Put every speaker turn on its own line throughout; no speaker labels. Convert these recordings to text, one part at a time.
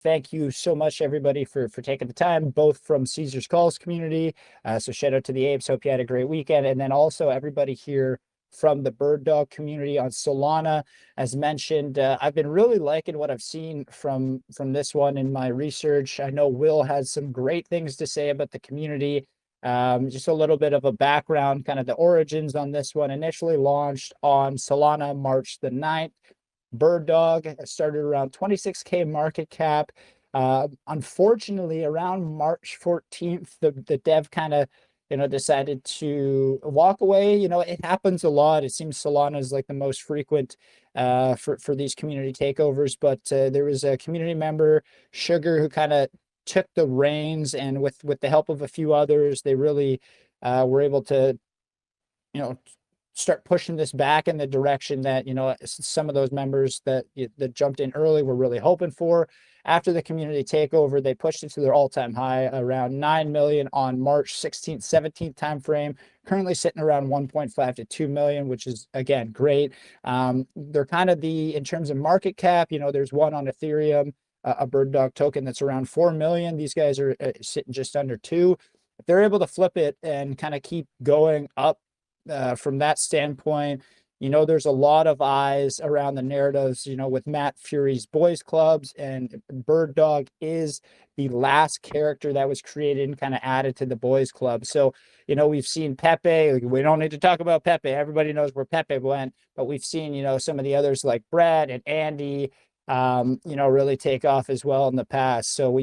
thank you so much, everybody, for taking the time, both from Caesar's Calls community. So shout out to the Apes. Hope you had a great weekend. And then also everybody here from the Bird Dog community on Solana. As mentioned, I've been really liking what I've seen from this one in my research. I know Will has some great things to say about the community. Just a little bit of a background, kind of the origins on this one. Initially launched on Solana March the 9th. Bird Dog started around 26K market cap. Unfortunately, around March 14th, the dev kind of, decided to walk away. It happens a lot. It seems Solana is like the most frequent for these community takeovers, but there was a community member, Sugar, who kind of took the reins, and with the help of a few others, they really were able to, start pushing this back in the direction that some of those members that jumped in early were really hoping for. After the community takeover, they pushed it to their all-time high, around 9 million on March 16th, 17th timeframe. Currently sitting around 1.5 to 2 million, which is again great. They're kind of in terms of market cap, there's one on Ethereum, a Bird Dog token that's around 4 million. These guys are sitting just under 2. If they're able to flip it and kind of keep going up from that standpoint, there's a lot of eyes around the narratives, with Matt Furie's Boys Clubs, and Bird Dog is the last character that was created and kind of added to the Boys Club. So, we've seen Pepe. We don't need to talk about Pepe. Everybody knows where Pepe went, but we've seen, some of the others like Brad and Andy, really take off as well in the past. So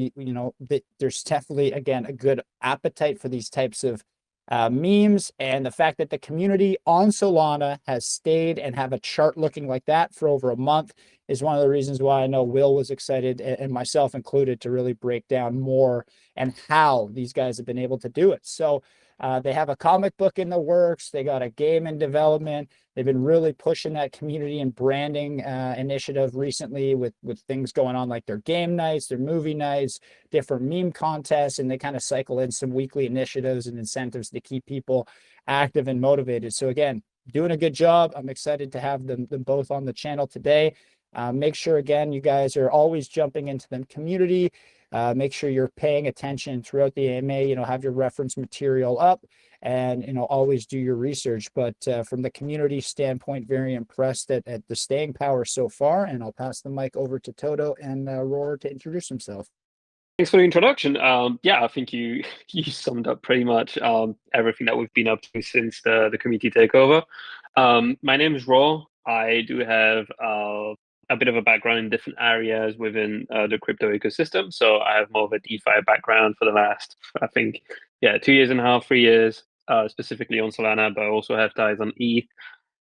there's definitely, again, a good appetite for these types of memes, and the fact that the community on Solana has stayed and have a chart looking like that for over a month is one of the reasons why I know Will was excited, and myself included, to really break down more and how these guys have been able to do it. So they have a comic book in the works. They got a game in development. They've been really pushing that community and branding initiative recently with things going on like their game nights, their movie nights, different meme contests, and they kind of cycle in some weekly initiatives and incentives to keep people active and motivated. So again, doing a good job. I'm excited to have them both on the channel today. Make sure, again, you guys are always jumping into the community. Make sure you're paying attention throughout the AMA, have your reference material up, and, always do your research. But from the community standpoint, very impressed at the staying power so far. And I'll pass the mic over to Toto and Roar to introduce himself.
Thanks for the introduction. Yeah, I think you summed up pretty much everything that we've been up to since the community takeover. My name is Roar. I do have a bit of a background in different areas within the crypto ecosystem. So I have more of a DeFi background for the last, I think, 2.5 years, 3 years, specifically on Solana, but I also have ties on ETH.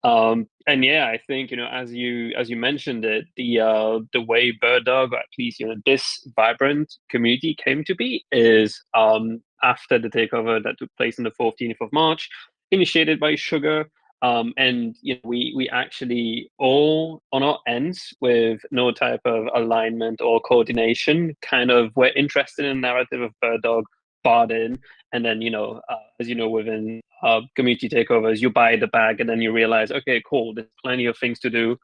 And yeah, I think, as you mentioned it, the way BIRDDOG, or at least, this vibrant community came to be is after the takeover that took place on the 14th of March, initiated by Sugar. And we actually all on our ends, with no type of alignment or coordination, kind of were interested in the narrative of BIRDDOG, bought in, and then as within community takeovers, you buy the bag and then you realize, okay, cool, there's plenty of things to do.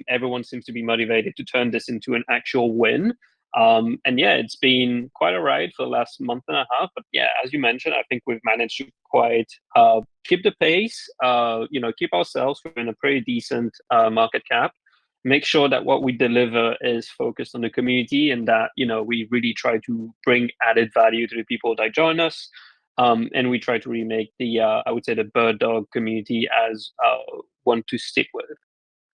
Everyone seems to be motivated to turn this into an actual win. And yeah, it's been quite a ride for the last month and a half. But yeah, as you mentioned, I think we've managed to quite keep the pace, keep ourselves within a pretty decent market cap, make sure that what we deliver is focused on the community, and that, we really try to bring added value to the people that join us. And we try to remake I would say, the BIRDDOG community as one to stick with.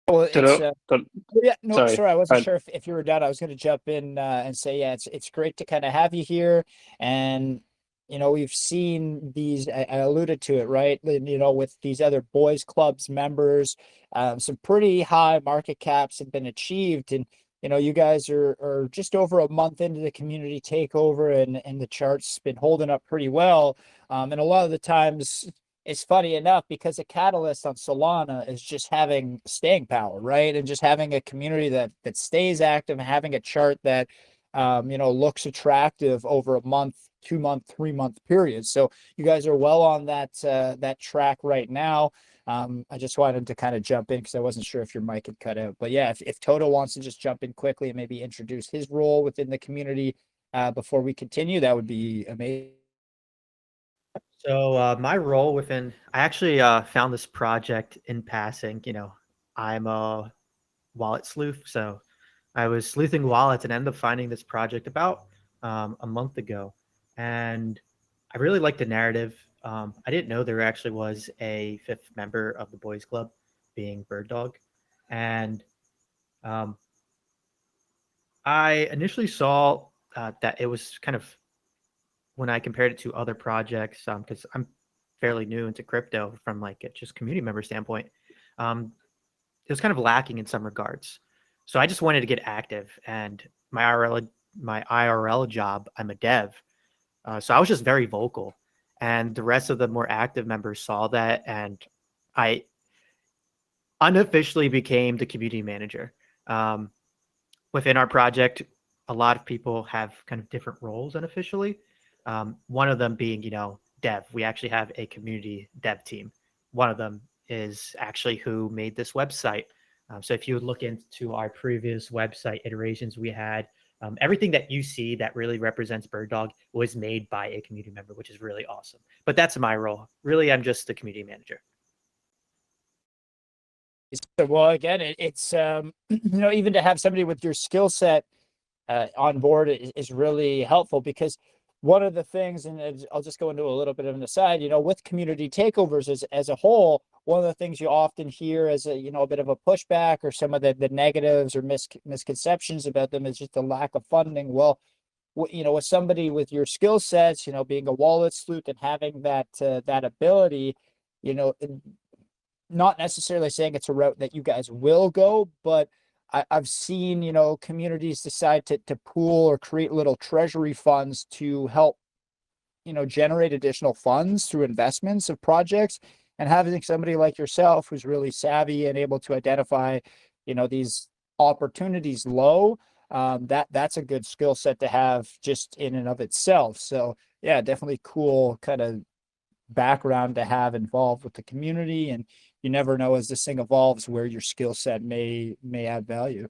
Well, yeah, no, sorry, I wasn't sure if you were done. I was going to jump in and say, yeah, it's great to kind of have you here. And, we've seen these, I alluded to it, right? With these other Boys Clubs members, some pretty high market caps have been achieved. And, you guys are just over a month into the community takeover, and the chart's been holding up pretty well. And a lot of the times, it's funny enough, because a catalyst on Solana is just having staying power, right? And just having a community that stays active, and having a chart that, looks attractive over a month, 2 month, 3 month period. So you guys are well on that track right now. I just wanted to kind of jump in because I wasn't sure if your mic had cut out. But yeah, if Toto wants to just jump in quickly and maybe introduce his role within the community before we continue, that would be amazing.
So my role within, I actually found this project in passing. I'm a wallet sleuth, so I was sleuthing wallets and ended up finding this project about a month ago, and I really liked the narrative. I didn't know there actually was a fifth member of the boys club, being Bird Dog, and um, I initially saw that it was kind of, when I compared it to other projects, because I'm fairly new into crypto from like a just community member standpoint, it was kind of lacking in some regards. So I just wanted to get active, and my IRL job, I'm a dev, so I was just very vocal, and the rest of the more active members saw that, and I unofficially became the community manager. Um, Within our project, a lot of people have kind of different roles unofficially. One of them being, dev. We actually have a community dev team. One of them is actually who made this website. So if you would look into our previous website iterations, we had everything that you see that really represents BIRDDOG was made by a community member, which is really awesome. But that's my role. Really, I'm just the community manager.
Well, again, it's even to have somebody with your skill set on board is really helpful, because one of the things, and I'll just go into a little bit of an aside, with community takeovers as a whole, one of the things you often hear as a bit of a pushback, or some of the negatives or misconceptions about them, is just the lack of funding. Well, with somebody with your skill sets, being a wallet sleuth and having that ability, not necessarily saying it's a route that you guys will go, but I've seen, communities decide to pool or create little treasury funds to help, generate additional funds through investments of projects. And having somebody like yourself who's really savvy and able to identify, these opportunities low, that's a good skill set to have just in and of itself. So yeah, definitely cool kind of background to have involved with the community, and you never know as this thing evolves where your skill set may add value.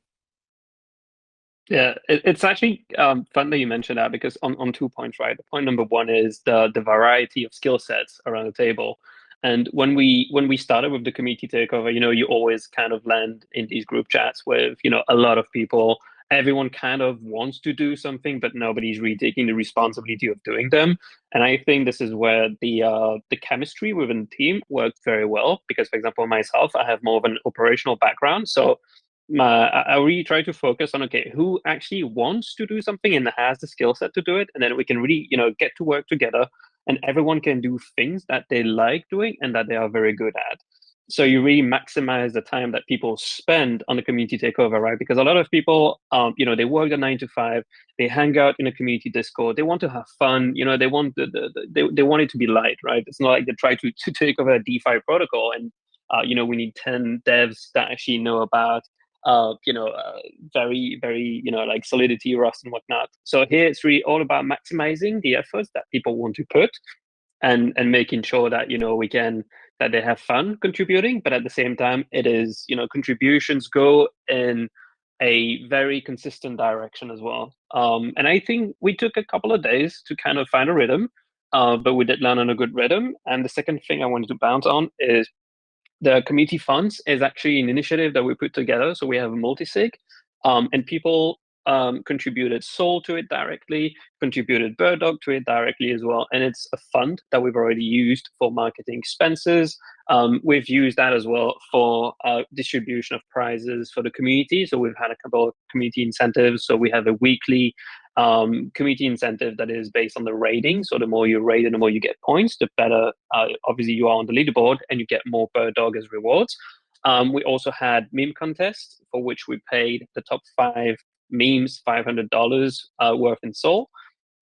Yeah, it's actually fun that you mentioned that, because on 2 points, right? The point number one is the variety of skill sets around the table. And when we started with the community takeover, you always kind of land in these group chats with, a lot of people. Everyone kind of wants to do something, but nobody's really taking the responsibility of doing them. And I think this is where the chemistry within the team worked very well, because, for example, myself, I have more of an operational background. So I really try to focus on, okay, who actually wants to do something and has the skill set to do it, and then we can really get to work together, and everyone can do things that they like doing and that they are very good at. So you really maximize the time that people spend on the community takeover, right? Because a lot of people, they work the 9 to 5, they hang out in a community Discord, they want to have fun, they want they want it to be light, right? It's not like they try to take over a DeFi protocol, and we need 10 devs that actually know about very, very, like Solidity, Rust, and whatnot. So here it's really all about maximizing the efforts that people want to put, and making sure that that they have fun contributing, but at the same time, it is contributions go in a very consistent direction as well. And I think we took a couple of days to kind of find a rhythm, but we did land on a good rhythm. And the second thing I wanted to bounce on is the community funds is actually an initiative that we put together. So we have a multi-sig, and people contributed Soul to it directly, contributed BIRDDOG to it directly as well. And it's a fund that we've already used for marketing expenses. We've used that as well for distribution of prizes for the community. So we've had a couple of community incentives. So we have a weekly community incentive that is based on the rating. So the more you rate and the more you get points, the better obviously you are on the leaderboard, and you get more BIRDDOG as rewards. We also had meme contests, for which we paid the top 5 memes $500 worth in Soul.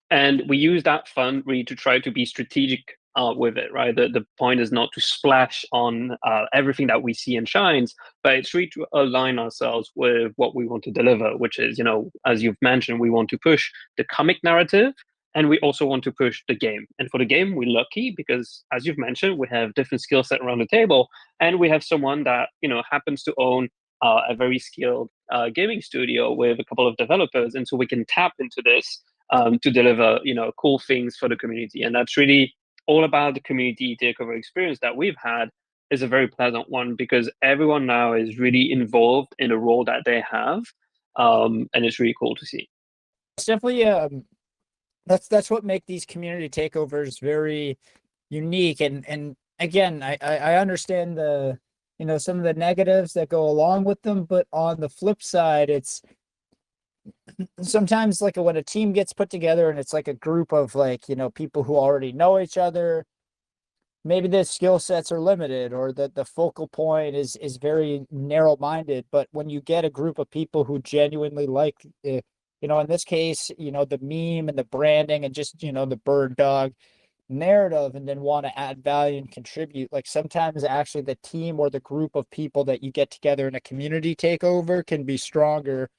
And we use that fund really to try to be strategic with it, right? The point is not to splash on everything that we see and shines, but it's really to align ourselves with what we want to deliver, which is, as you've mentioned, we want to push the comic narrative And we also want to push the game. And for the game, we're lucky because, as you've mentioned, we have different skill set around the table, and we have someone that happens to own a very skilled gaming studio with a couple of developers, and so we can tap into this to deliver cool things for the community. And that's really all about the community takeover experience that we've had is a very pleasant one because everyone now is really involved in the role that they have, and it's really cool to see.
It's definitely that's what make these community takeovers very unique. And again, I understand the some of the negatives that go along with them, but on the flip side, it's sometimes like when a team gets put together and it's like a group of people who already know each other, maybe the skill sets are limited or the focal point is very narrow-minded. But when you get a group of people who genuinely like in this case, the meme and the branding and just, the bird dog narrative, and then want to add value and contribute, like sometimes actually the team or the group of people that you get together in a community takeover can be stronger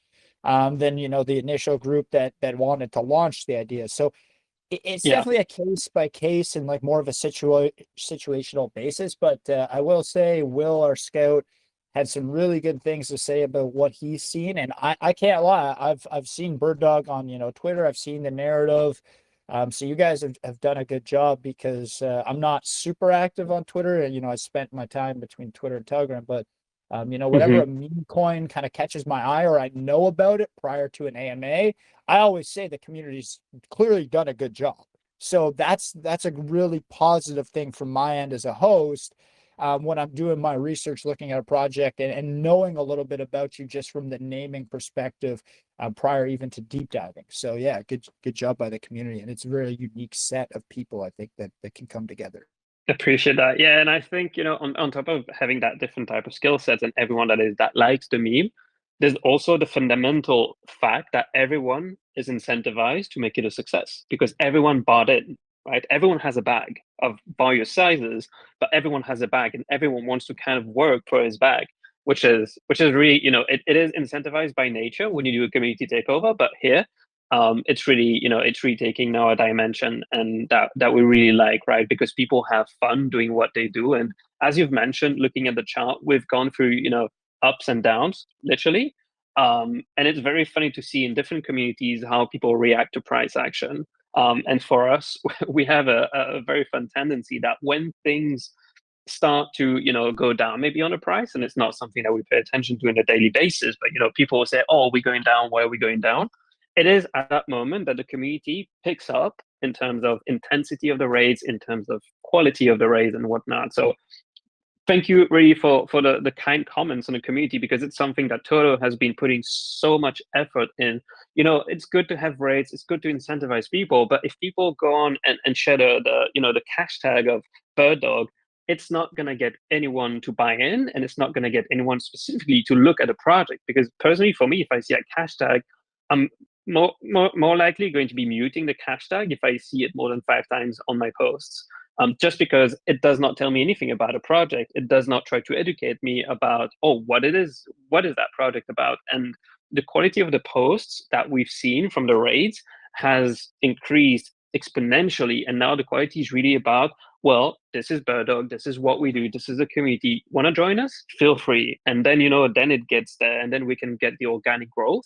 than, the initial group that wanted to launch the idea. So it's definitely a case by case and like more of a situational basis. But I will say Will, our scout, had some really good things to say about what he's seen. And I can't lie. I've seen Bird Dog on, Twitter. I've seen the narrative. So you guys have done a good job because I'm not super active on Twitter. And, I spent my time between Twitter and Telegram. But, whenever a meme coin kind of catches my eye or I know about it prior to an AMA, I always say the community's clearly done a good job. So that's a really positive thing from my end as a host. When I'm doing my research, looking at a project and knowing a little bit about you just from the naming perspective prior even to deep diving. So yeah, good job by the community. And it's a very unique set of people, I think, that can come together.
Appreciate that. Yeah, and I think, on top of having that different type of skill sets and everyone that likes the meme, there's also the fundamental fact that everyone is incentivized to make it a success because everyone bought in. Right? Everyone has a bag of various sizes, but everyone has a bag and everyone wants to kind of work for his bag, which is really, it is incentivized by nature when you do a community takeover. But here, it's really, it's really taking now a dimension and that we really like, right? Because people have fun doing what they do. And as you've mentioned, looking at the chart, we've gone through, ups and downs, literally. And it's very funny to see in different communities how people react to price action. And for us, we have a very fun tendency that when things start to go down maybe on a price, and it's not something that we pay attention to on a daily basis, but people will say, oh, we're going down, why are we going down? It is at that moment that the community picks up in terms of intensity of the raids, in terms of quality of the raids and whatnot. So thank you really for the kind comments on the community, because it's something that Toto has been putting so much effort in. It's good to have raids, it's good to incentivize people, but if people go on and share the hashtag of Bird Dog, it's not going to get anyone to buy in, and it's not going to get anyone specifically to look at a project. Because personally, for me, if I see a hashtag, I'm more likely going to be muting the hashtag if I see it more than 5 times on my posts. Just because it does not tell me anything about a project. It does not try to educate me about, what is that project about? And the quality of the posts that we've seen from the raids has increased exponentially. And now the quality is really about, well, this is Bird Dog, this is what we do, this is the community. Want to join us? Feel free. And then, then it gets there, and then we can get the organic growth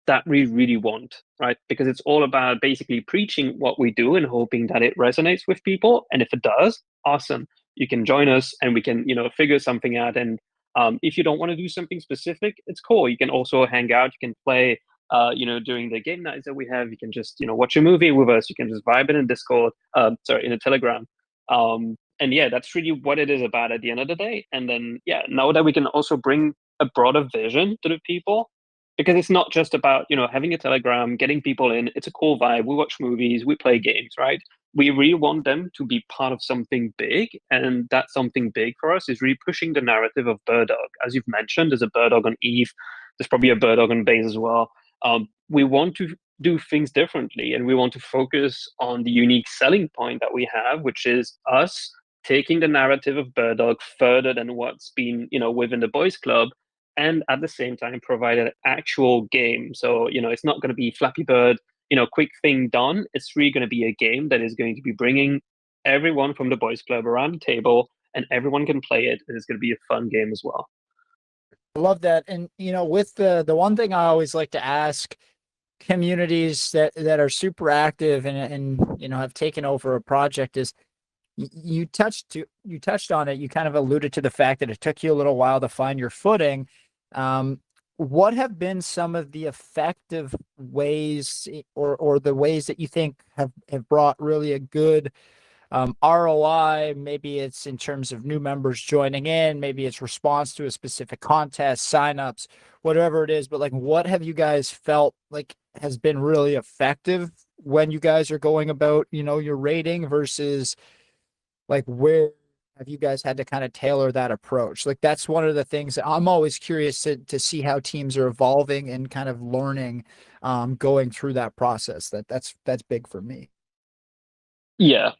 that we really want, right? Because it's all about basically preaching what we do and hoping that it resonates with people. And if it does, awesome. You can join us and we can, figure something out. And if you don't want to do something specific, it's cool. You can also hang out. You can play, during the game nights that we have. You can just, watch a movie with us. You can just vibe in Discord, in a Telegram. And yeah, that's really what it is about at the end of the day. And then, yeah, now that we can also bring a broader vision to the people, because it's not just about, having a Telegram, getting people in. It's a cool vibe. We watch movies, we play games, right? We really want them to be part of something big. And that something big for us is really pushing the narrative of Bird Dog. As you've mentioned, there's a Bird Dog on Eve. There's probably a Bird Dog on Base as well. We want to do things differently, and we want to focus on the unique selling point that we have, which is us taking the narrative of Bird Dog further than what's been, within the boys club, and at the same time provide an actual game. So, it's not going to be Flappy Bird, quick thing done. It's really going to be a game that is going to be bringing everyone from the boys club around the table, and everyone can play it, and it's going to be a fun game as well.
I love that. And, with the one thing I always like to ask communities that are super active and have taken over a project is, you touched on it. You kind of alluded to the fact that it took you a little while to find your footing. What have been some of the effective ways or the ways that you think have brought really a good ROI? Maybe it's in terms of new members joining in, maybe it's response to a specific contest, signups, whatever it is. But like, what have you guys felt like has been really effective when you guys are going about, your rating, versus like, where have you guys had to kind of tailor that approach? Like, that's one of the things that I'm always curious to see how teams are evolving and kind of learning, going through that process. That's big for me.
Yeah.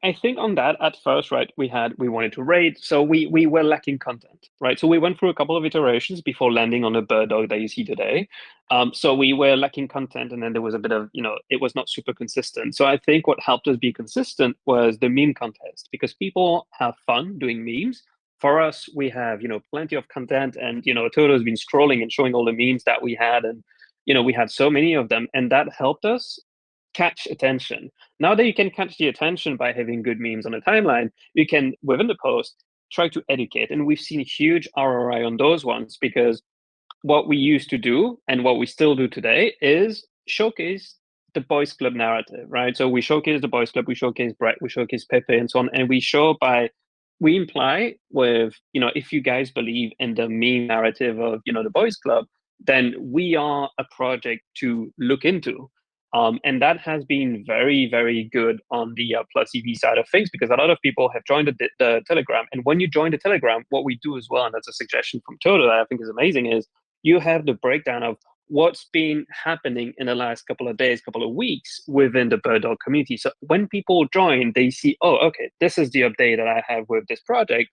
I think on that, at first, right, we wanted to rate, so we were lacking content, right? So we went through a couple of iterations before landing on the bird dog that you see today. So we were lacking content, and then there was a bit of, it was not super consistent. So I think what helped us be consistent was the meme contest, because people have fun doing memes. For us, we have, plenty of content, and, Toto's been scrolling and showing all the memes that we had, and, we had so many of them, and that helped us catch attention. Now that you can catch the attention by having good memes on a timeline, you can, within the post, try to educate. And we've seen a huge ROI on those ones, because what we used to do and what we still do today is showcase the boys club narrative, right? So we showcase the boys club, we showcase Brett, we showcase Pepe, and so on. And we imply with, if you guys believe in the meme narrative of, the boys club, then we are a project to look into. And that has been very, very good on the Plus EV side of things, because a lot of people have joined the Telegram. And when you join the Telegram, what we do as well, and that's a suggestion from Toto that I think is amazing, is you have the breakdown of what's been happening in the last couple of days, couple of weeks within the Bird Dog community. So when people join, they see, oh, okay, this is the update that I have with this project.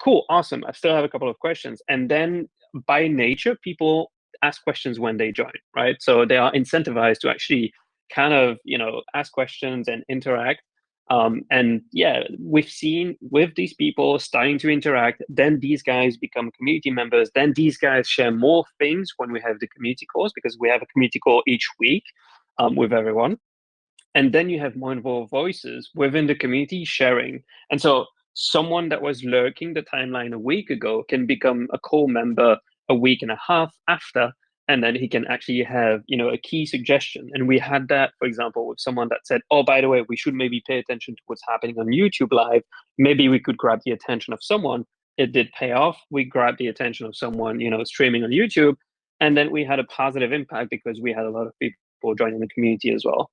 Cool, awesome. I still have a couple of questions. And then by nature, people ask questions when they join, right? So they are incentivized to actually kind of, ask questions and interact. And yeah, we've seen with these people starting to interact, then these guys become community members. Then these guys share more things when we have the community calls, because we have a community call each week with everyone. And then you have more involved voices within the community sharing. And so someone that was lurking the timeline a week ago can become a core member a week and a half after, and then he can actually have, a key suggestion. And we had that, for example, with someone that said, oh, by the way, we should maybe pay attention to what's happening on YouTube Live. Maybe we could grab the attention of someone. It did pay off. We grabbed the attention of someone, streaming on YouTube. And then we had a positive impact, because we had a lot of people joining the community as well.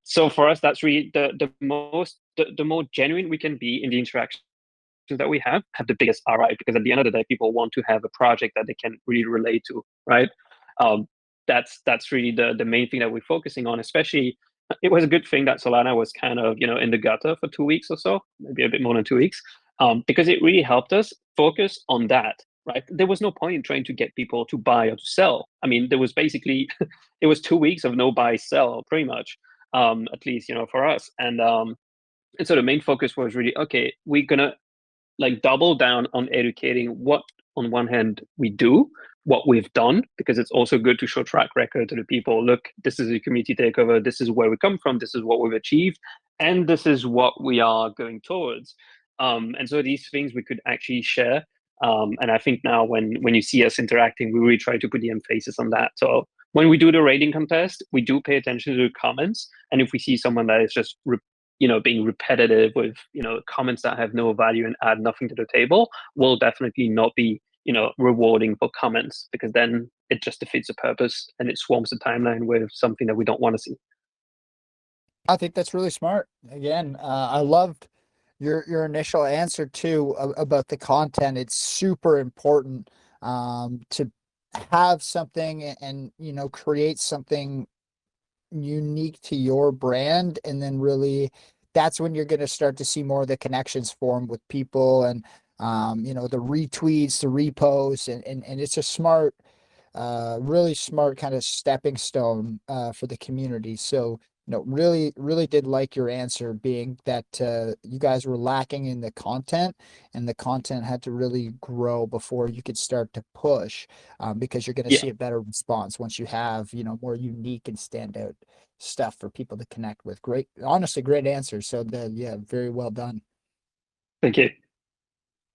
So for us, that's really the more genuine we can be in the interactions that we have the biggest ROI, because at the end of the day, people want to have a project that they can really relate to, right? That's really the main thing that we're focusing on. Especially, it was a good thing that Solana was kind of, in the gutter for 2 weeks or so, maybe a bit more than 2 weeks, because it really helped us focus on that. Right? There was no point in trying to get people to buy or to sell. I mean, there was basically, it was 2 weeks of no buy sell, pretty much, at least, for us. And so the main focus was really, okay, we're gonna like double down on educating what, on one hand, we do, what we've done, because it's also good to show track record to the people. Look, this is a community takeover. This is where we come from. This is what we've achieved, and this is what we are going towards. And so these things we could actually share. And I think now when you see us interacting, we really try to put the emphasis on that. So when we do the rating contest, we do pay attention to the comments. And if we see someone that is just being repetitive with comments that have no value and add nothing to the table, we'll definitely not be rewarding for comments, because then it just defeats the purpose and it swarms the timeline with something that we don't want to see.
I think that's really smart. Again, I loved your initial answer too about the content. It's super important to have something and create something unique to your brand, and then really that's when you're going to start to see more of the connections form with people, and the retweets, the reposts, and it's a smart really smart kind of stepping stone for the community. So, really did like your answer being that you guys were lacking in the content, and the content had to really grow before you could start to push, because you're going to
Yeah,
see a better response once you have, more unique and standout stuff for people to connect with. Great, honestly, great answer. So yeah, very well done.
thank you.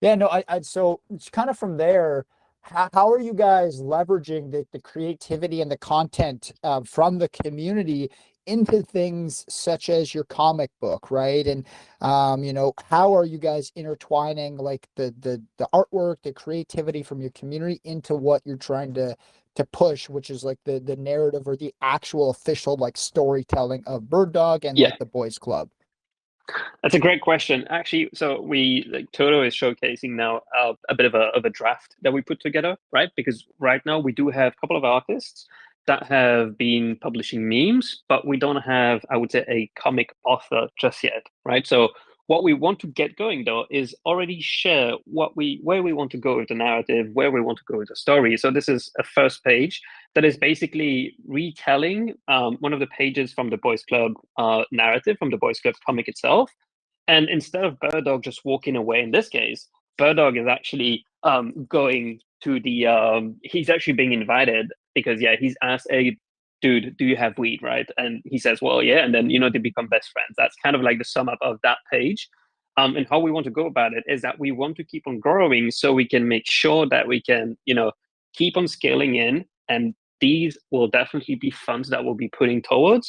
Yeah, no, so it's kind of from there, how are you guys leveraging the creativity and the content from the community into things such as your comic book, right? And how are you guys intertwining like the artwork, the creativity from your community into what you're trying to push, which is like the narrative or the actual official like storytelling of Bird Dog and
Yeah.
like the Boys Club?
That's a great question. Actually, so we like Toto is showcasing now a bit of a draft that we put together, right? Because right now we do have a couple of artists that have been publishing memes, but we don't have, I would say, a comic author just yet, right? So what we want to get going though is already share where we want to go with the narrative, where we want to go with the story. So this is a first page that is basically retelling one of the pages from the Boys Club narrative, from the Boys Club comic itself. And instead of Bird Dog just walking away in this case, Bird Dog is actually going to the, he's actually being invited because, yeah, he's asked, hey, dude, do you have weed, right? And he says, well, yeah. And then, they become best friends. That's kind of like the sum up of that page. And how we want to go about it is that we want to keep on growing so we can make sure that we can, keep on scaling in. And these will definitely be funds that we'll be putting towards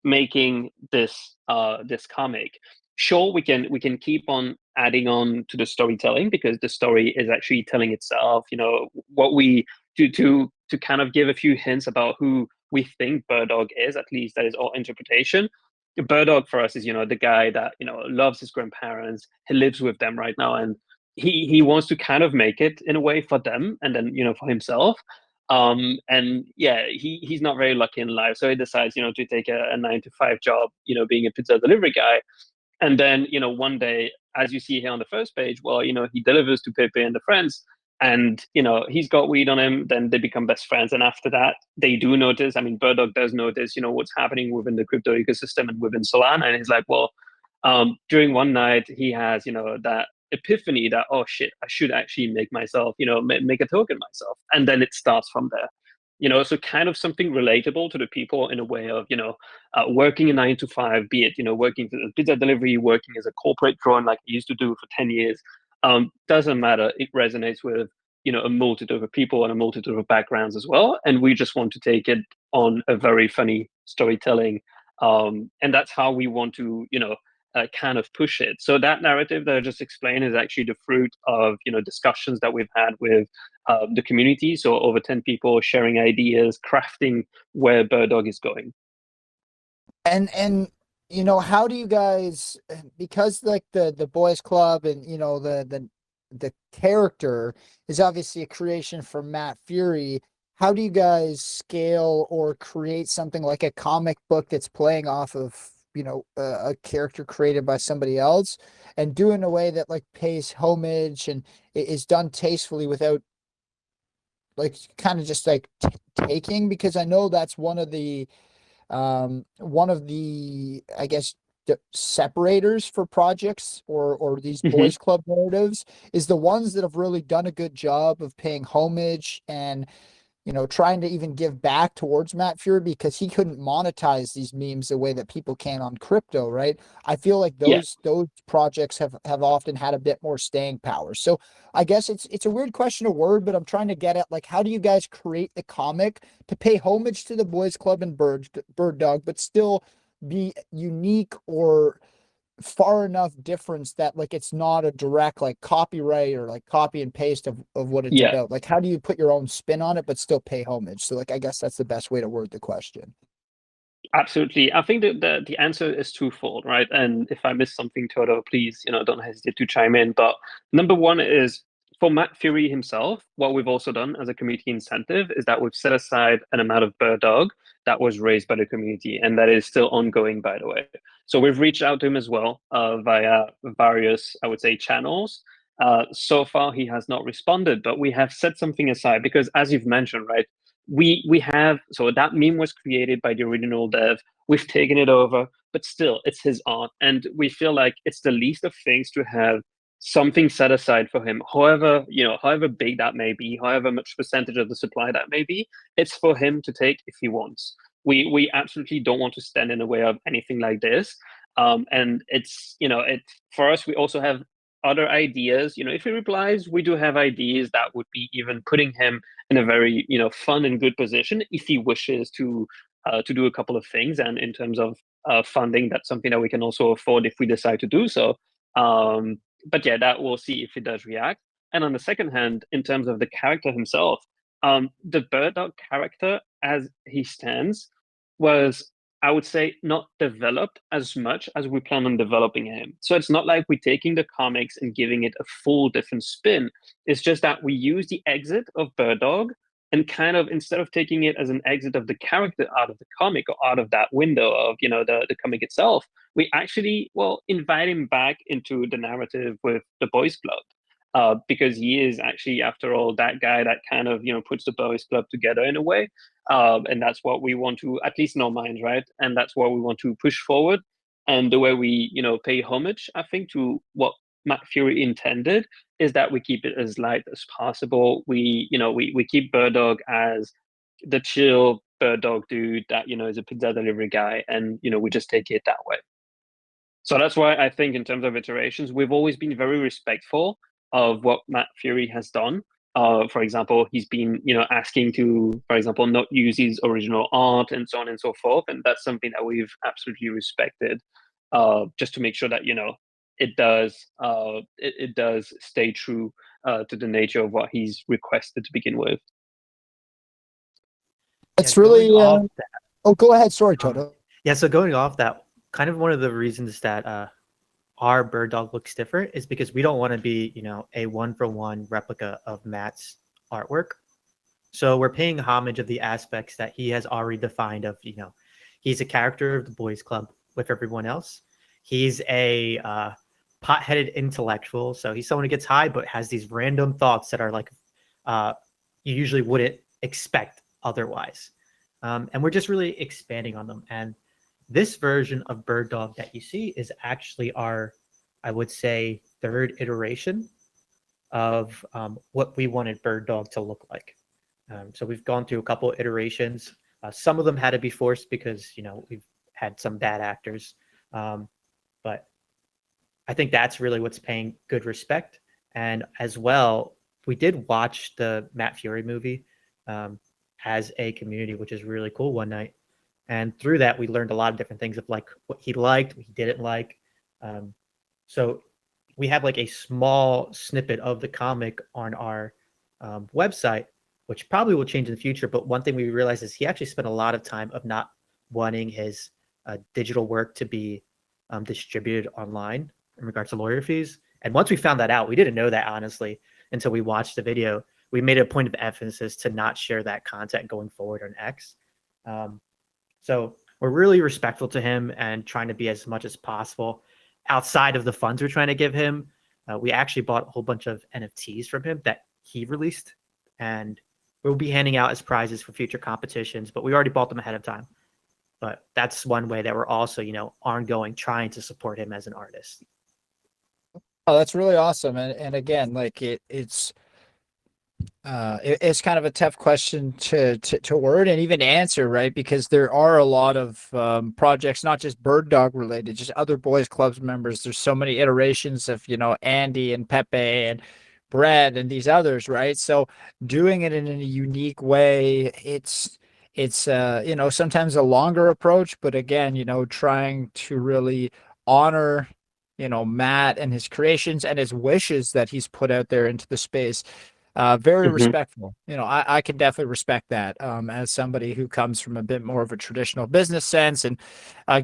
making this comic. Sure, we can keep on adding on to the storytelling because the story is actually telling itself. What we do to kind of give a few hints about who we think Bird Dog is. At least that is our interpretation. Bird Dog for us is the guy that loves his grandparents. He lives with them right now, and he wants to kind of make it in a way for them, and then for himself. And yeah, he's not very lucky in life, so he decides to take a 9 to 5 job, being a pizza delivery guy. And then one day, as you see here on the first page, well, he delivers to Pepe and the friends, and he's got weed on him. Then they become best friends, and after that they do notice, I mean, BIRDDOG does notice what's happening within the crypto ecosystem and within Solana, and he's like, well, during one night he has that epiphany that, oh shit, I should actually make myself make a token myself, and then it starts from there. So kind of something relatable to the people in a way of working a 9 to 5, be it working for pizza delivery, working as a corporate drone like I used to do for 10 years. Doesn't matter, it resonates with a multitude of people and a multitude of backgrounds as well, and we just want to take it on a very funny storytelling, and that's how we want to kind of push it. So that narrative that I just explained is actually the fruit of discussions that we've had with the community. So over 10 people sharing ideas, crafting where Bird Dog is going.
And how do you guys, because like the Boys Club and the character is obviously a creation from Matt Furie, how do you guys scale or create something like a comic book that's playing off of a character created by somebody else, and do it in a way that like pays homage and is done tastefully without like kind of just like taking? Because I know that's one of the I guess the separators for projects or these
Mm-hmm.
Boys Club narratives is the ones that have really done a good job of paying homage and trying to even give back towards Matt Furie, because he couldn't monetize these memes the way that people can on crypto, right? I feel like
Yeah.
those projects have often had a bit more staying power. So I guess it's a weird question of word, but I'm trying to get at like, how do you guys create the comic to pay homage to the Boys Club and Bird Dog, but still be unique or far enough difference that like it's not a direct like copyright or like copy and paste of what it's
Yeah.
about? Like, how do you put your own spin on it but still pay homage? So like, I guess that's the best way to word the question.
Absolutely. I think that the answer is twofold, right? And if I miss something, Toto, please, don't hesitate to chime in. But number one is for Matt Furie himself, what we've also done as a community incentive is that we've set aside an amount of Bird Dog that was raised by the community, and that is still ongoing, by the way. So we've reached out to him as well via various, I would say, channels. So far, he has not responded, but we have set something aside because, as you've mentioned, right, we have, so that meme was created by the original dev. We've taken it over, but still, it's his art, and we feel like it's the least of things to have something set aside for him. However, however big that may be, however much percentage of the supply that may be, it's for him to take if he wants. We absolutely don't want to stand in the way of anything like this. And it's, it for us, we also have other ideas. If he replies, we do have ideas that would be even putting him in a very, fun and good position if he wishes to do a couple of things. And in terms of funding, that's something that we can also afford if we decide to do so. But yeah, that we'll see if he does react. And on the second hand, in terms of the character himself, the Bird Dog character as he stands was, I would say, not developed as much as we plan on developing him. So it's not like we're taking the comics and giving it a full different spin. It's just that we use the exit of Bird Dog and kind of, instead of taking it as an exit of the character out of the comic or out of that window of, the comic itself, we actually, invite him back into the narrative with the boys club. Because he is actually, after all, that guy that kind of, puts the boys club together in a way. And that's what we want to, at least in our minds, right? And that's what we want to push forward. And the way we, pay homage, I think, to what Matt Furie intended is that we keep it as light as possible. We keep Bird Dog as the chill Bird Dog dude that, is a pizza delivery guy. And, we just take it that way. So that's why I think in terms of iterations, we've always been very respectful of what Matt Furie has done. For example, he's been, asking to, for example, not use his original art and so on and so forth. And that's something that we've absolutely respected, just to make sure that, it does stay true to the nature of what he's requested to begin with.
It's really,
going
oh, go ahead. Sorry, Toto.
Yeah, so going off that, kind of one of the reasons that our Bird Dog looks different is because we don't want to be, a one-for-one replica of Matt's artwork. So we're paying homage of the aspects that he has already defined of, he's a character of the boys club with everyone else. He's a pot-headed intellectual. So he's someone who gets high, but has these random thoughts that are like, you usually wouldn't expect otherwise. And we're just really expanding on them. And this version of Bird Dog that you see is actually our, I would say, third iteration of what we wanted Bird Dog to look like. So we've gone through a couple of iterations. Some of them had to be forced because, we've had some bad actors. But I think that's really what's paying good respect. And as well, we did watch the Matt Furie movie as a community, which is really cool one night. And through that, we learned a lot of different things of like what he liked, what he didn't like. So we have like a small snippet of the comic on our website, which probably will change in the future. But one thing we realized is he actually spent a lot of time of not wanting his digital work to be distributed online in regards to lawyer fees. And once we found that out, we didn't know that, honestly, until we watched the video. We made a point of emphasis to not share that content going forward on X. So we're really respectful to him and trying to be as much as possible outside of the funds we're trying to give him. We actually bought a whole bunch of NFTs from him that he released, and we'll be handing out as prizes for future competitions, but we already bought them ahead of time. But that's one way that we're also, ongoing, trying to support him as an artist.
Oh, that's really awesome. And again, like it's kind of a tough question to word and even answer, right? Because there are a lot of projects, not just Bird Dog related, just other boys clubs members. There's so many iterations of, Andy and Pepe and Brett and these others, right? So doing it in a unique way, it's sometimes a longer approach, but again, trying to really honor, Matt and his creations and his wishes that he's put out there into the space. Very respectful. I can definitely respect that as somebody who comes from a bit more of a traditional business sense and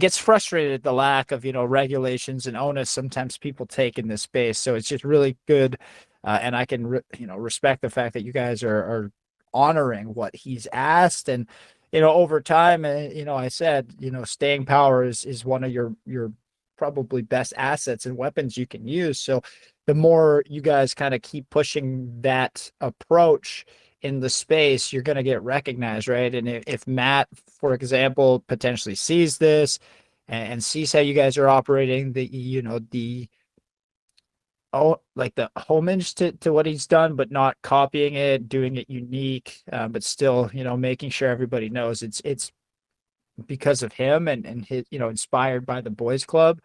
gets frustrated at the lack of, regulations and onus sometimes people take in this space. So it's just really good. And I can, respect the fact that you guys are honoring what he's asked. And, over time, I said, staying power is one of your probably best assets and weapons you can use. So the more you guys kind of keep pushing that approach in the space, you're going to get recognized, right? And if Matt, for example, potentially sees this and sees how you guys are operating, the like the homage to what he's done, but not copying it, doing it unique, but still, making sure everybody knows it's because of him and his, inspired by the boys club,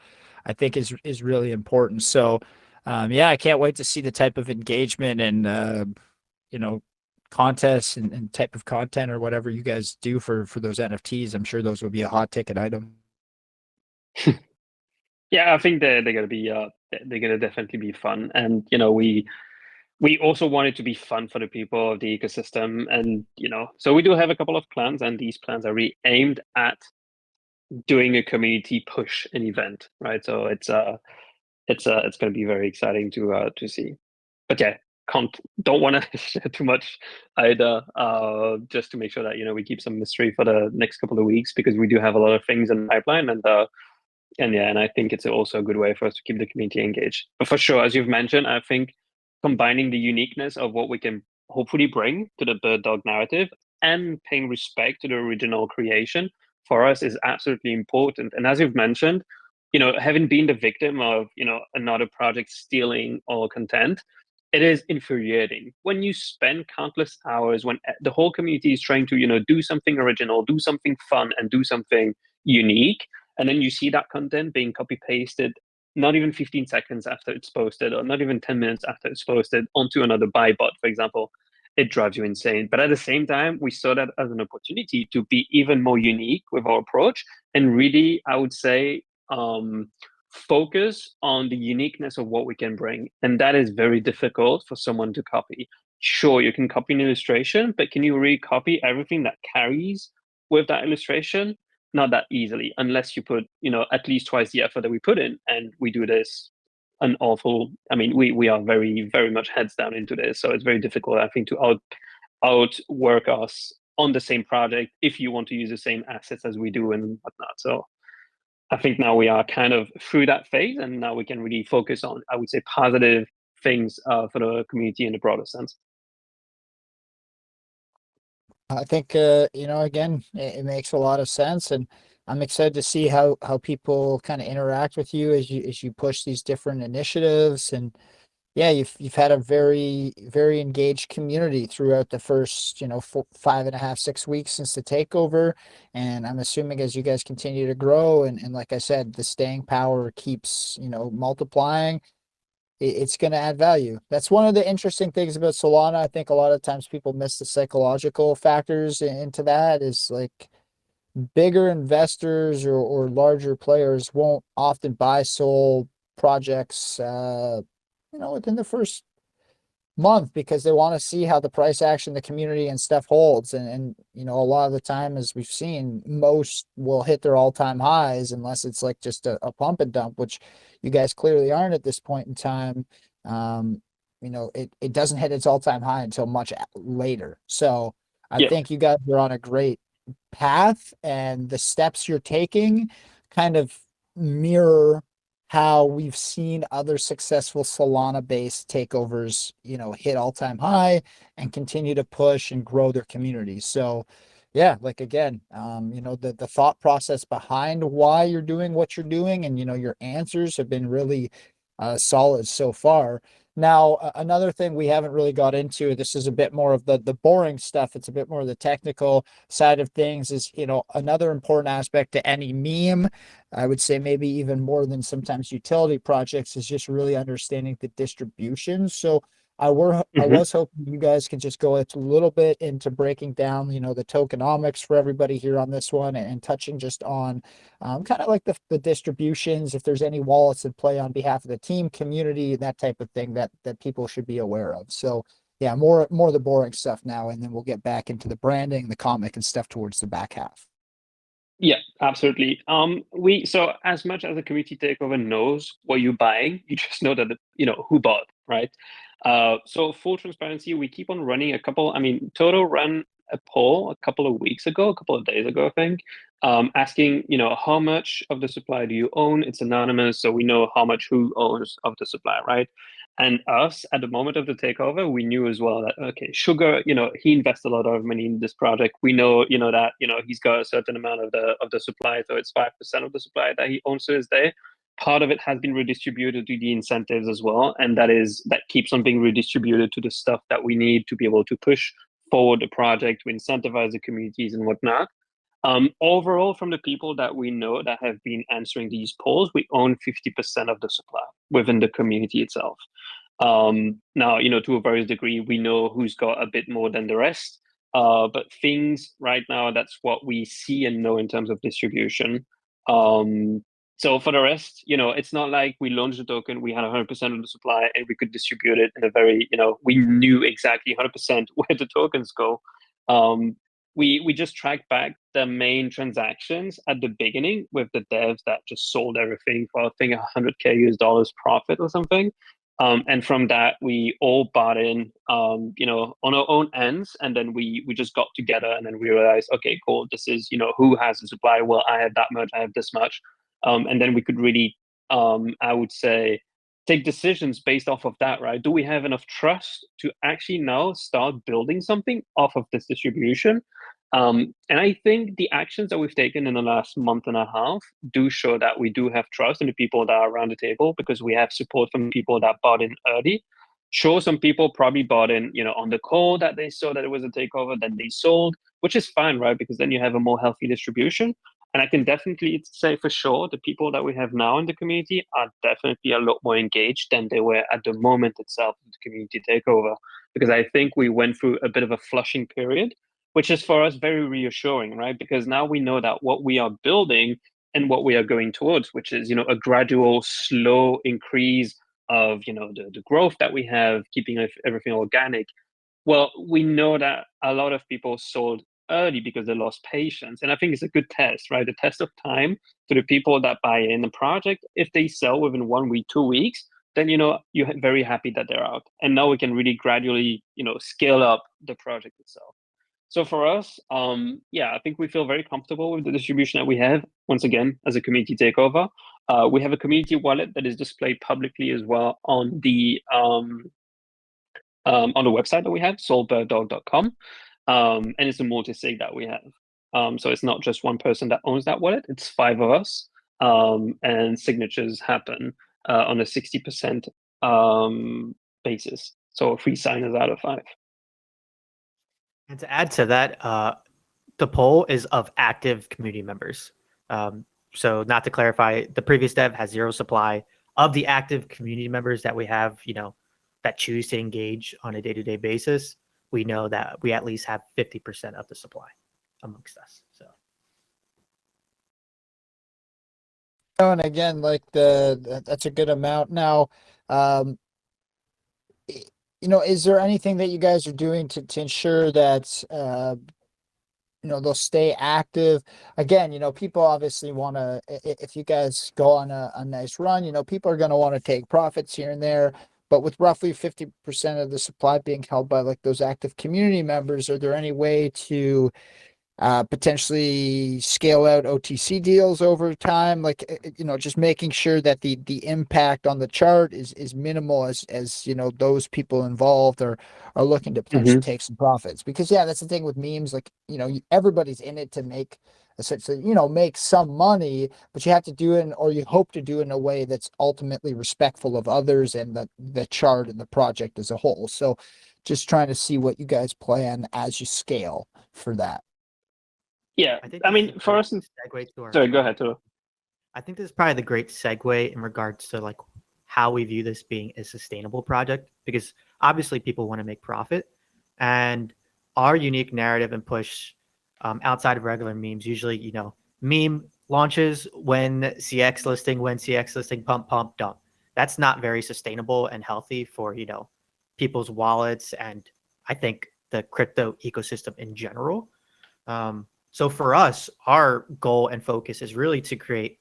I think is really important. So, yeah, I can't wait to see the type of engagement and, contests and type of content or whatever you guys do for those NFTs. I'm sure those will be a hot ticket item.
Yeah, I think they're gonna be they're gonna definitely be fun, and we also want it to be fun for the people of the ecosystem, and so we do have a couple of plans, and these plans are really aimed at doing a community push an event, right? So it's going to be very exciting to see. But yeah, don't want to share too much either, just to make sure that we keep some mystery for the next couple of weeks, because we do have a lot of things in the pipeline, and yeah, and I think it's also a good way for us to keep the community engaged. But for sure, as you've mentioned, I think combining the uniqueness of what we can hopefully bring to the bird dog narrative and paying respect to the original creation for us is absolutely important. And as you've mentioned, having been the victim of another project stealing our content, it is infuriating when you spend countless hours, when the whole community is trying to do something original, do something fun, and do something unique, and then you see that content being copy pasted not even 15 seconds after it's posted, or not even 10 minutes after it's posted, onto another buy bot, for example. It drives you insane. But at the same time, we saw that as an opportunity to be even more unique with our approach, and really, I would say, focus on the uniqueness of what we can bring. And that is very difficult for someone to copy. Sure, you can copy an illustration, but can you really copy everything that carries with that illustration? Not that easily, unless you put at least twice the effort that we put in. And we do this we are very, very much heads down into this, so it's very difficult, I think, to outwork us on the same project if you want to use the same assets as we do and whatnot. So I think now we are kind of through that phase, and now we can really focus on, I would say, positive things for the community in the broader sense.
I think, again, it makes a lot of sense, and I'm excited to see how people kind of interact with you as you push these different initiatives. And yeah, you've had a very, very engaged community throughout the first, 5.5, 6 weeks since the takeover. And I'm assuming as you guys continue to grow and like I said, the staying power keeps, multiplying, it's going to add value. That's one of the interesting things about Solana. I think a lot of times people miss the psychological factors into that, is like bigger investors or larger players won't often buy Sol projects, within the first month, because they want to see how the price action, the community and stuff holds. And a lot of the time, as we've seen, most will hit their all-time highs unless it's like just a pump and dump, which you guys clearly aren't at this point in time. It doesn't hit its all-time high until much later. So I think you guys are on a great path, and the steps you're taking kind of mirror how we've seen other successful Solana-based takeovers, hit all-time high and continue to push and grow their communities. So yeah, like again, the thought process behind why you're doing what you're doing, and your answers have been really solid so far. Now, another thing we haven't really got into, this is a bit more of the boring stuff, it's a bit more of the technical side of things, is, another important aspect to any meme, I would say maybe even more than sometimes utility projects, is just really understanding the distribution. So I was hoping you guys could just go a little bit into breaking down, the tokenomics for everybody here on this one, and touching just on kind of like the distributions, if there's any wallets that play on behalf of the team, community, that type of thing that people should be aware of. So yeah, more of the boring stuff now, and then we'll get back into the branding, the comic and stuff towards the back half.
Yeah, absolutely. So as much as the community takeover knows what you're buying, you just know that who bought, right? So full transparency, we keep on running a couple. Toto ran a poll a couple of weeks ago, a couple of days ago, I think, asking, how much of the supply do you own? It's anonymous, so we know how much who owns of the supply, right? And us, at the moment of the takeover, we knew as well that, okay, Sugar, he invested a lot of money in this project. We know, that, he's got a certain amount of the supply, so it's 5% of the supply that he owns to this day. Part of it has been redistributed to the incentives as well, and that keeps on being redistributed to the stuff that we need to be able to push forward the project, to incentivize the communities and whatnot. Overall, from the people that we know that have been answering these polls, we own 50% of the supply within the community itself. Now, to a various degree, we know who's got a bit more than the rest. But things right now, that's what we see and know in terms of distribution. So for the rest, it's not like we launched the token, we had 100% of the supply, and we could distribute it in a very, we knew exactly 100% where the tokens go. We just tracked back the main transactions at the beginning with the devs that just sold everything for, I think, $100K US profit or something. And from that, we all bought in, on our own ends. And then we just got together and then we realized, okay, cool, this is, who has the supply? Well, I have that much, I have this much. And then we could really, I would say, take decisions based off of that, right? Do we have enough trust to actually now start building something off of this distribution? And I think the actions that we've taken in the last month and a half do show that we do have trust in the people that are around the table, because we have support from people that bought in early. Sure, some people probably bought in, on the call that they saw that it was a takeover, then they sold, which is fine, right? Because then you have a more healthy distribution. And I can definitely say for sure, the people that we have now in the community are definitely a lot more engaged than they were at the moment itself of the community takeover. Because I think we went through a bit of a flushing period, which is for us very reassuring, right? Because now we know that what we are building and what we are going towards, which is, a gradual, slow increase of, the growth that we have, keeping everything organic. Well, we know that a lot of people sold early because they lost patience. And I think it's a good test, right? The test of time to the people that buy in the project. If they sell within 1 week, 2 weeks, then, you're very happy that they're out. And now we can really gradually, scale up the project itself. So for us, I think we feel very comfortable with the distribution that we have. Once again, as a community takeover, we have a community wallet that is displayed publicly as well on the website that we have, soleybirddog.com, and it's a multi-sig that we have. So it's not just one person that owns that wallet; it's 5 of us, and signatures happen on a 60% basis. So 3 signers out of 5.
And to add to that, the poll is of active community members. So not to clarify, the previous dev has 0 supply. Of the active community members that we have, that choose to engage on a day-to-day basis, we know that we at least have 50% of the supply amongst us. So.
And again, like that's a good amount. Now, is there anything that you guys are doing to ensure that, they'll stay active? Again, people obviously want to, if you guys go on a nice run, people are going to want to take profits here and there. But with roughly 50% of the supply being held by like those active community members, are there any way to potentially scale out OTC deals over time? Like, just making sure that the impact on the chart is minimal as those people involved are looking to potentially take some profits. Because that's the thing with memes, like, everybody's in it to make essentially, make some money, but you have to do it, or you hope to do it in a way that's ultimately respectful of others and the chart and the project as a whole. So just trying to see what you guys plan as you scale for that.
Yeah, I mean, for us, sorry, go ahead, Toto.
I think this is probably the great segue in regards to like how we view this being a sustainable project, because obviously people want to make profit, and our unique narrative and push outside of regular memes, usually, meme launches when CX listing, pump, dump. That's not very sustainable and healthy for, people's wallets and I think the crypto ecosystem in general. So for us, our goal and focus is really to create,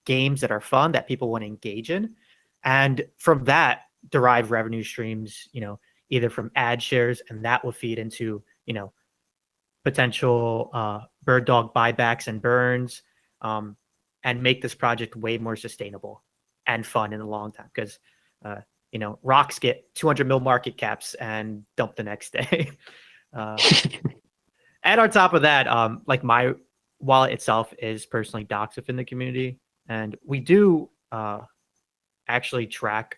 games that are fun, that people want to engage in. And from that, derive revenue streams, either from ad shares, and that will feed into, potential bird dog buybacks and burns, and make this project way more sustainable and fun in the long time. Because, rocks get 200 mil market caps and dump the next day. And on top of that, like my wallet itself is personally doxed within the community, and we do actually track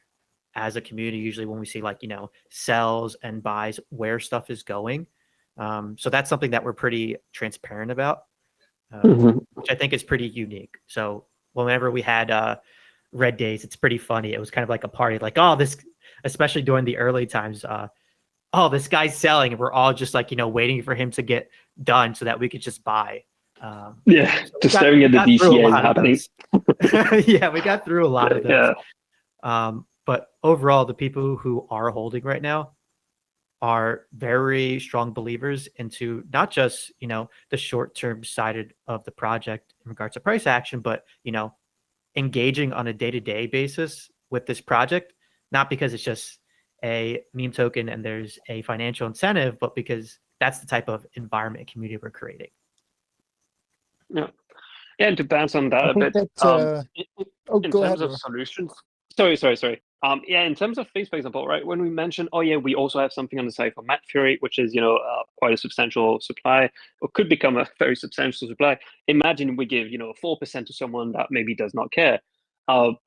as a community usually when we see like sells and buys where stuff is going. So that's something that we're pretty transparent about, which I think is pretty unique. So whenever we had red days, it's pretty funny. It was kind of like a party, like, oh, this, especially during the early times, oh, this guy's selling, and we're all just like waiting for him to get done so that we could just buy.
Yeah,
so
just staring at the DCA happening.
Yeah, we got through a lot of those.
Yeah.
But overall, the people who are holding right now are very strong believers into not just the short-term side of the project in regards to price action, but engaging on a day-to-day basis with this project, not because it's just a meme token and there's a financial incentive, but because that's the type of environment and community we're creating.
Yeah, and to bounce on that
I
a
think
bit,
that,
in
go
terms
ahead,
of
Roar.
solutions. Sorry. Yeah, in terms of things, for example, right, when we mentioned, oh yeah, we also have something on the side for Matt Furie, which is quite a substantial supply, or could become a very substantial supply. Imagine we give 4% to someone that maybe does not care.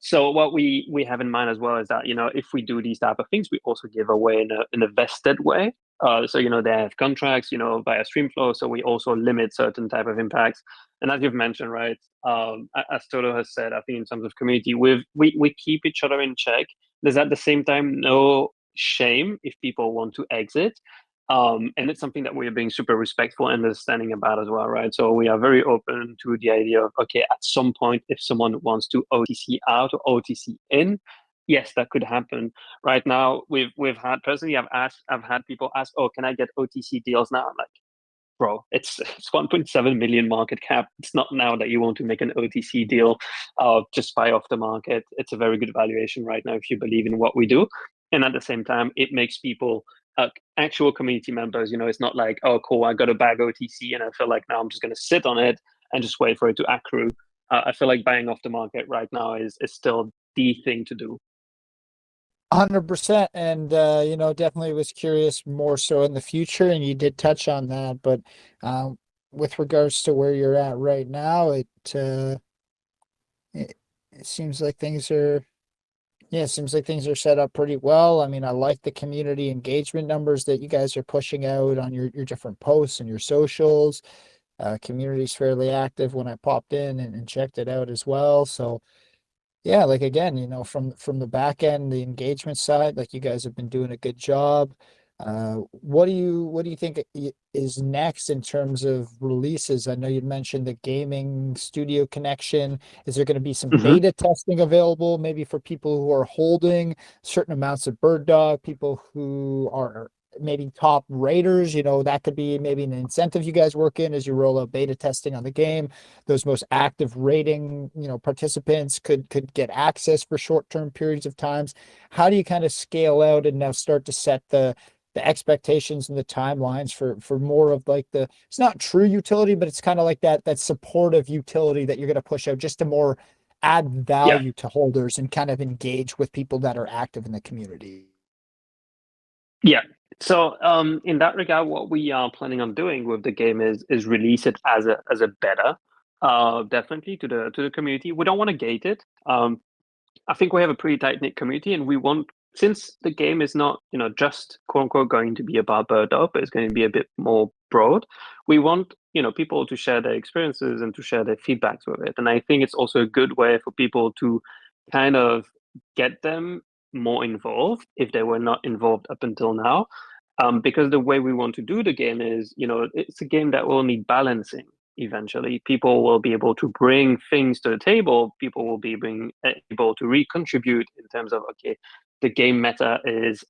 So what we have in mind as well is that if we do these type of things, we also give away in a vested way. So they have contracts via Streamflow, so we also limit certain type of impacts. And as you've mentioned, right, as Toto has said, I think in terms of community, we keep each other in check. There's at the same time no shame if people want to exit. And it's something that we are being super respectful and understanding about as well, right? So we are very open to the idea of, okay, at some point, if someone wants to OTC out or OTC in, yes, that could happen. Right now, we've had personally, I've had people ask, oh, can I get OTC deals now? I'm like, bro, it's 1.7 million market cap. It's not now that you want to make an OTC deal, just buy off the market. It's a very good valuation right now if you believe in what we do. And at the same time, it makes people actual community members. It's not like, oh, cool, I got a bag OTC and I feel like now I'm just going to sit on it and just wait for it to accrue. I feel like buying off the market right now is still the thing to do.
100%. And, definitely was curious more so in the future. And you did touch on that, but, with regards to where you're at right now, it seems like things are, it seems like things are set up pretty well. I mean, I like the community engagement numbers that you guys are pushing out on your different posts and your socials. Community's fairly active when I popped in and checked it out as well. So, yeah, like again, from the back end, the engagement side, like you guys have been doing a good job. What do you think is next in terms of releases? I know you mentioned the gaming studio connection. Is there going to be some beta testing available, maybe for people who are holding certain amounts of Bird Dog, people who are maybe top raters? That could be maybe an incentive you guys work in as you roll out beta testing on the game. Those most active rating participants could get access for short-term periods of times. How do you kind of scale out and now start to set the expectations and the timelines for more of like it's not true utility, but it's kind of like that supportive utility that you're going to push out just to more add value to holders and kind of engage with people that are active in the community?
Yeah. So in that regard, what we are planning on doing with the game is release it as a beta, definitely to the community. We don't want to gate it. I think we have a pretty tight knit community, and we want, since the game is not just quote unquote going to be about BIRDDOG, but it's going to be a bit more broad. We want people to share their experiences and to share their feedbacks with it. And I think it's also a good way for people to kind of get them more involved if they were not involved up until now. Because the way we want to do the game is, it's a game that will need balancing. Eventually, people will be able to bring things to the table. People will be able to recontribute in terms of, okay, the game meta is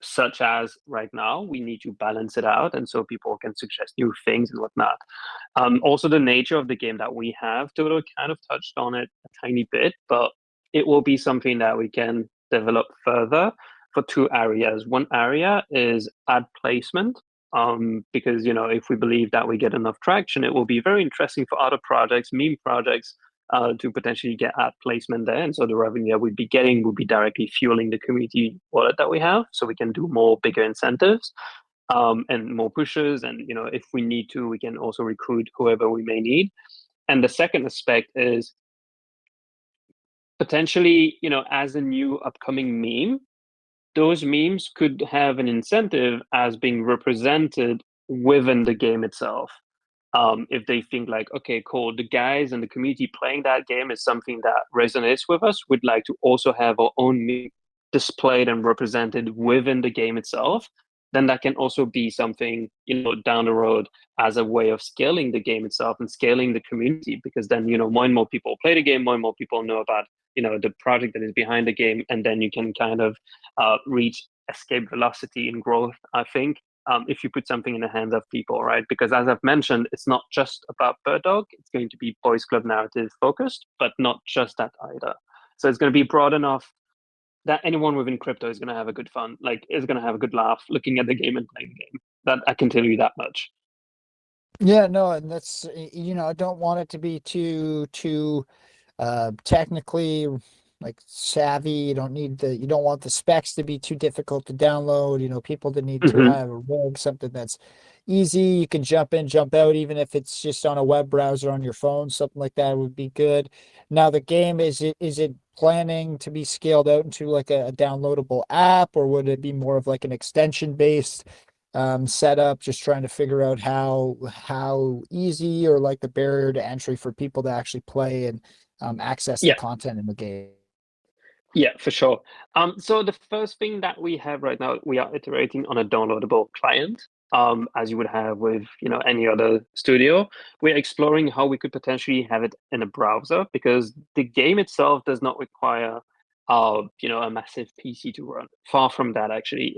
such as right now, we need to balance it out. And so people can suggest new things and whatnot. Also, the nature of the game that we have, Toto kind of touched on it a tiny bit, but it will be something that we can develop further for two areas. One area is ad placement. Because if we believe that we get enough traction, it will be very interesting for other projects, meme projects, to potentially get ad placement there. And so the revenue that we'd be getting would be directly fueling the community wallet that we have, so we can do more bigger incentives and more pushes. And if we need to, we can also recruit whoever we may need. And the second aspect is potentially, as a new upcoming meme, those memes could have an incentive as being represented within the game itself. If they think like, okay, cool, the guys and the community playing that game is something that resonates with us, we'd like to also have our own meme displayed and represented within the game itself, then that can also be something, down the road as a way of scaling the game itself and scaling the community, because then, more and more people play the game, more and more people know about, the project that is behind the game, and then you can kind of reach escape velocity and growth, I think, if you put something in the hands of people, right? Because as I've mentioned, it's not just about BIRDDOG. It's going to be boys club narrative focused, but not just that either. So it's going to be broad enough that anyone within crypto is going to have a good fun, is going to have a good laugh looking at the game and playing the game. That I can tell you that much.
Yeah, no, and that's, I don't want it to be too technically like savvy. You don't want the specs to be too difficult to download. People that need to have a rig, something that's easy, you can jump in, jump out, even if it's just on a web browser on your phone, something like that would be good. Now the game, is it planning to be scaled out into like a downloadable app, or would it be more of like an extension based setup? Just trying to figure out how easy, or like the barrier to entry for people to actually play and access the content in the game.
Yeah, for sure. So the first thing that we have right now, we are iterating on a downloadable client, as you would have with any other studio. We're exploring how we could potentially have it in a browser, because the game itself does not require a massive PC to run. Far from that, actually.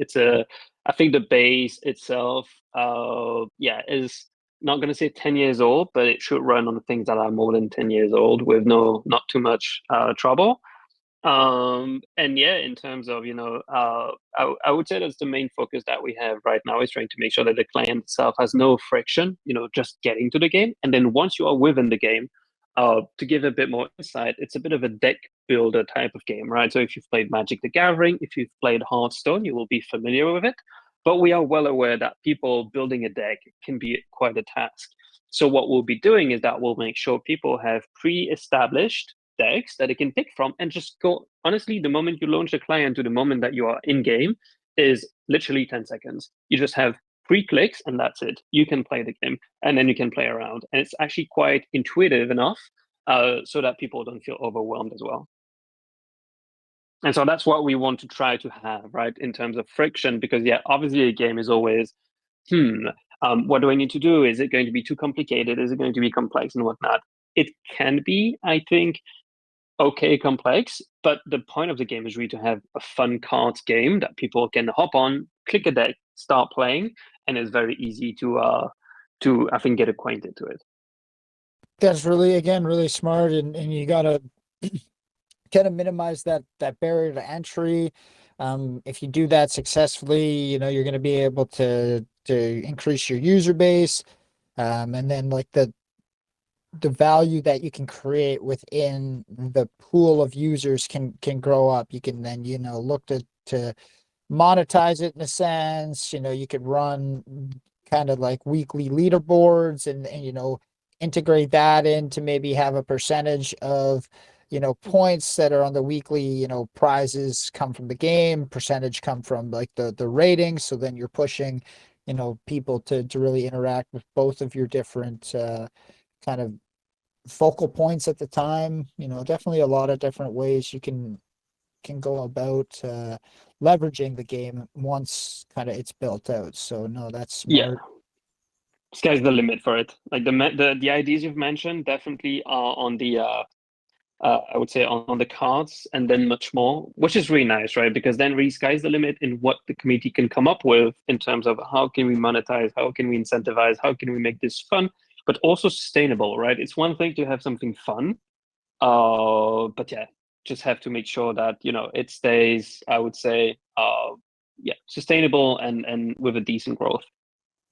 I think the base itself, is not going to say 10 years old, but it should run on things that are more than 10 years old with not too much trouble. And yeah, in terms of I would say that's the main focus that we have right now, is trying to make sure that the client itself has no friction, just getting to the game. And then once you are within the game, to give a bit more insight, it's a bit of a deck builder type of game, right? So if you've played Magic the Gathering, if you've played Hearthstone, you will be familiar with it. But we are well aware that people building a deck can be quite a task. So what we'll be doing is that we'll make sure people have pre-established decks that they can pick from, and just go. Honestly, the moment you launch the client to the moment that you are in game is literally 10 seconds. You just have 3 clicks and that's it. You can play the game, and then you can play around. And it's actually quite intuitive enough so that people don't feel overwhelmed as well. And so that's what we want to try to have, right, in terms of friction, because obviously a game is always, what do I need to do? Is it going to be too complicated? Is it going to be complex and whatnot? It can be, I think, okay complex, but the point of the game is really to have a fun cards game that people can hop on, click a deck, start playing, and it's very easy to I think get acquainted to it.
That's really smart, and you gotta kind of minimize that barrier to entry. If you do that successfully, you're going to be able to increase your user base, and then like the value that you can create within the pool of users can grow up. You can then look to monetize it in a sense. You could run kind of like weekly leaderboards, and integrate that in to maybe have a percentage of points that are on the weekly prizes come from the game, percentage come from like the ratings. So then you're pushing people to really interact with both of your different kind of focal points at the time. Definitely a lot of different ways you can go about leveraging the game once kind of it's built out. So no, that's smart.
Sky's the limit for it. Like the ideas you've mentioned definitely are on the I would say on the cards, and then much more, which is really nice, right? Because then really sky's the limit in what the community can come up with in terms of how can we monetize, how can we incentivize, how can we make this fun, but also sustainable, right? It's one thing to have something fun, but just have to make sure that it stays, I would say, sustainable and with a decent growth.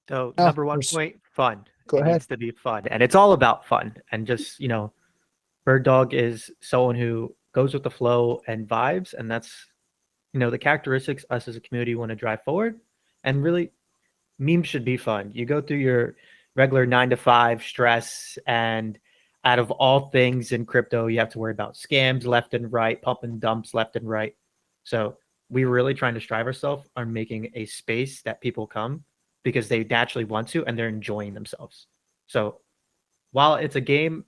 So number one point, fun.
Go ahead.
Needs to be fun, and it's all about fun, and just Bird Dog is someone who goes with the flow and vibes, and that's, you know, the characteristics us as a community want to drive forward. And really, memes should be fun. You go through your regular 9 to 5 stress, and out of all things in crypto, you have to worry about scams left and right, pump and dumps left and right. So we're really trying to strive ourselves on making a space that people come because they naturally want to and they're enjoying themselves. So while it's a game,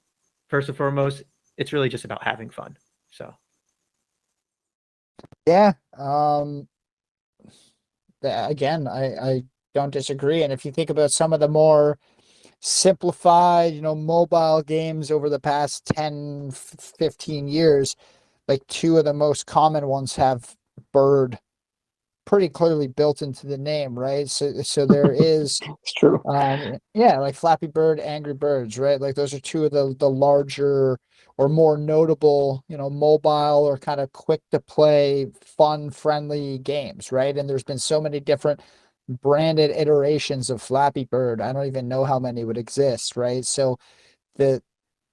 first and foremost, it's really just about having fun. So
Yeah. Again, I don't disagree. And if you think about some of the more simplified, mobile games over the past 10, 15 years, like two of the most common ones have bird pretty clearly built into the name, right? So there is
It's true.
yeah, like Flappy Bird, Angry Birds, right? Like those are two of the larger or more notable, mobile or kind of quick to play, fun, friendly games, right? And there's been so many different branded iterations of Flappy Bird. I don't even know how many would exist, right? So the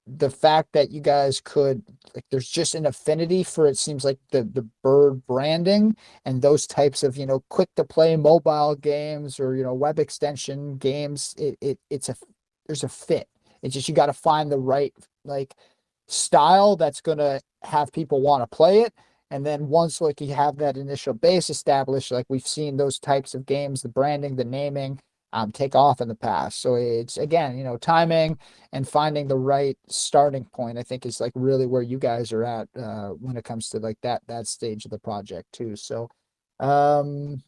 the fact that you guys could, like, there's just an affinity for, it seems like, the bird branding and those types of, quick to play mobile games or, web extension games. There's a fit. It's just, you got to find the right, like, style that's going to have people want to play it. And then once, like, you have that initial base established, like we've seen those types of games, the branding, the naming, take off in the past. So it's, again, timing and finding the right starting point, I think, is like really where you guys are at when it comes to like that stage of the project too. So I'm